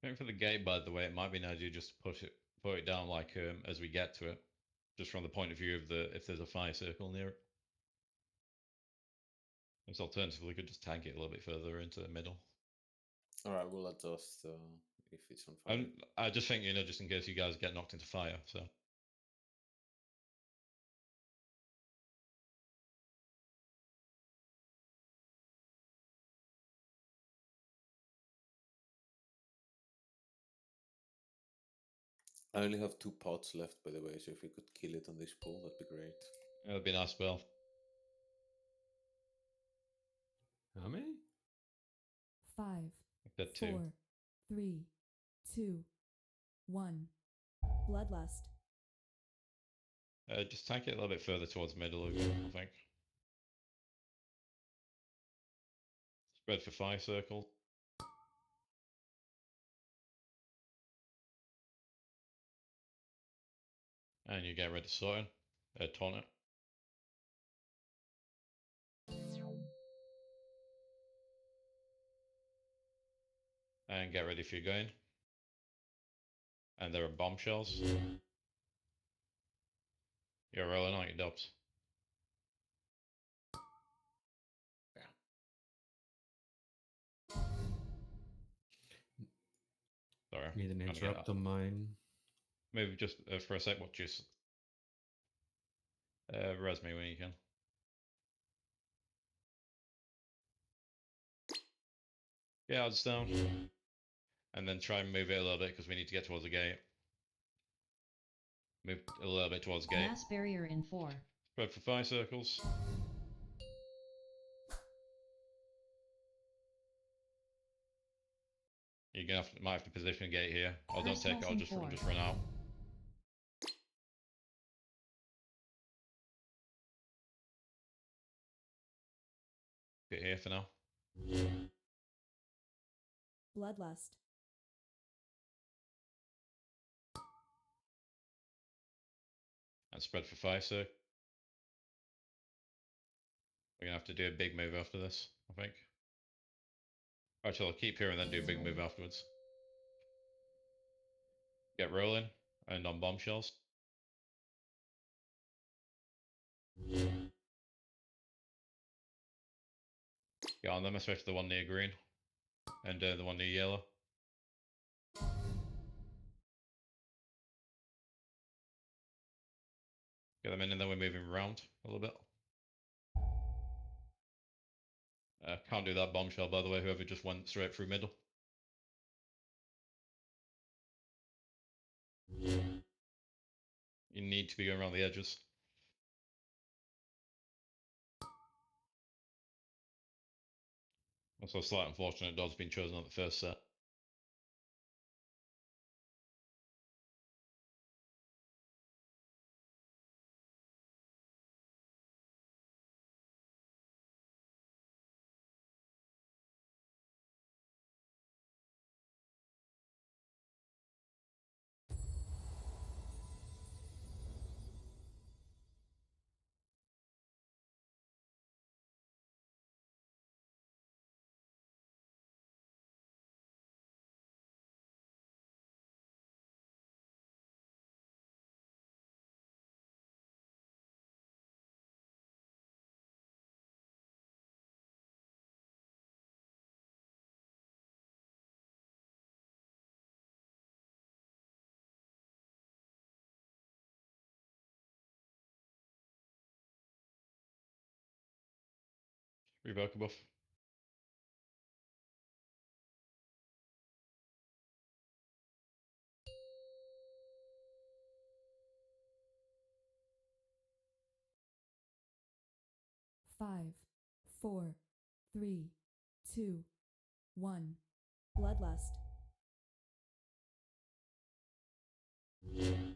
I think for the gate, by the way, it might be an idea just to put it down like as we get to it, just from the point of view of if there's a fire circle near it. Because alternatively, we could just tank it a little bit further into the middle. All right, we'll adjust if it's on fire. I just think, just in case you guys get knocked into fire, so. I only have 2 pots left, by the way, so if we could kill it on this pool, that'd be great. That'd be a nice spell. How many? 5, That 2. 4, 3, 2, 1. Bloodlust. Just tank it a little bit further towards middle again, I think. Spread for 5 circles. And you get ready to sort it. Taunt it. And get ready for your going. And there are bombshells. You're rolling on your dubs. Sorry. Need an interrupt on mine. Maybe just for a sec, watch this. Res me when you can. Yeah, odds down. And then try and move it a little bit because we need to get towards the gate. Move a little bit towards the gate. Mass barrier in 4. Spread for 5 circles. You're gonna might have to position a gate here. Or don't take it, I'll just run out. Get here for now. Bloodlust. And spread for 5 circles. We're gonna have to do a big move after this, I think. Actually, I'll keep here and then do a big move afterwards. Get rolling, and on bombshells. Get on them, especially the one near green. And the one near yellow. Get them in and then we're moving around a little bit. Can't do that bombshell, by the way, whoever just went straight through middle. You need to be going around the edges. Also, slight unfortunate dod's been chosen on the first set. Revoke a buff. Five, four, three, two, one. Bloodlust. You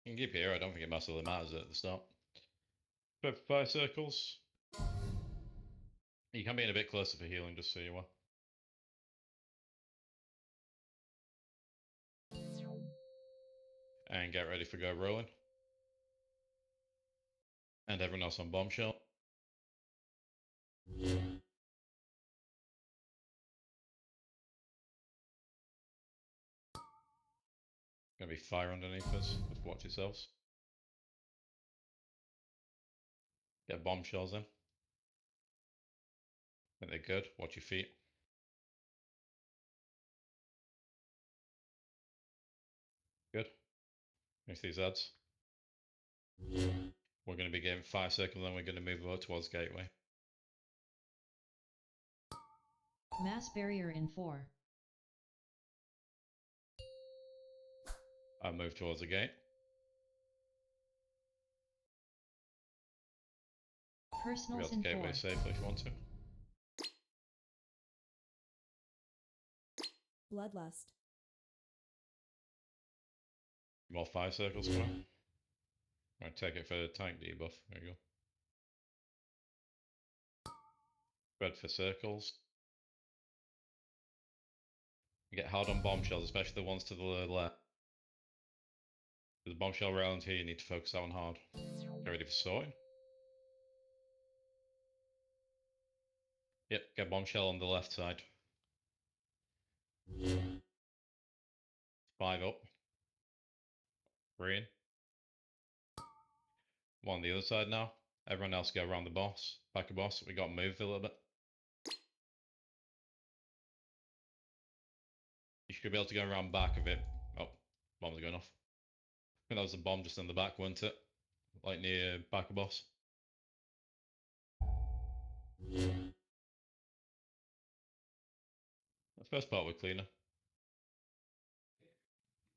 can keep here, I don't think it massively matters at the start. 5 circles. You can be in a bit closer for healing, just so you are. And get ready for go rolling. And everyone else on bombshell. Gonna be fire underneath us, just watch yourselves. Get bombshells in. I think they're good, watch your feet. Good. Finish these ads. We're going to be getting 5 circles, then we're going to move over towards gateway. Mass barrier in 4. I move towards the gate. We Personals got the in gateway 4. safely if you want to. Bloodlust. More 5 circles coming. I take it for the tank debuff. There you go. Red for circles. You get hard on bombshells, especially the ones to the left. There's a bombshell around here, you need to focus that one hard. Get ready for sorting. Yep, get bombshell on the left side. 5 up. 3 in. 1 on the other side now. Everyone else go around the boss. Back of boss. We got moved a little bit. You should be able to go around back of it. Oh, bomb's going off. I think that was a bomb just in the back, wasn't it? Like near back of boss. The first part was cleaner.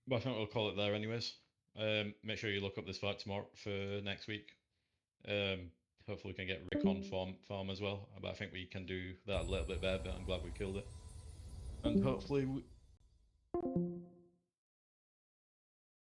But I think we'll call it there anyways. Make sure you look up this fight tomorrow for next week. Hopefully we can get Rick on farm as well. But I think we can do that a little bit better, but I'm glad we killed it. And hopefully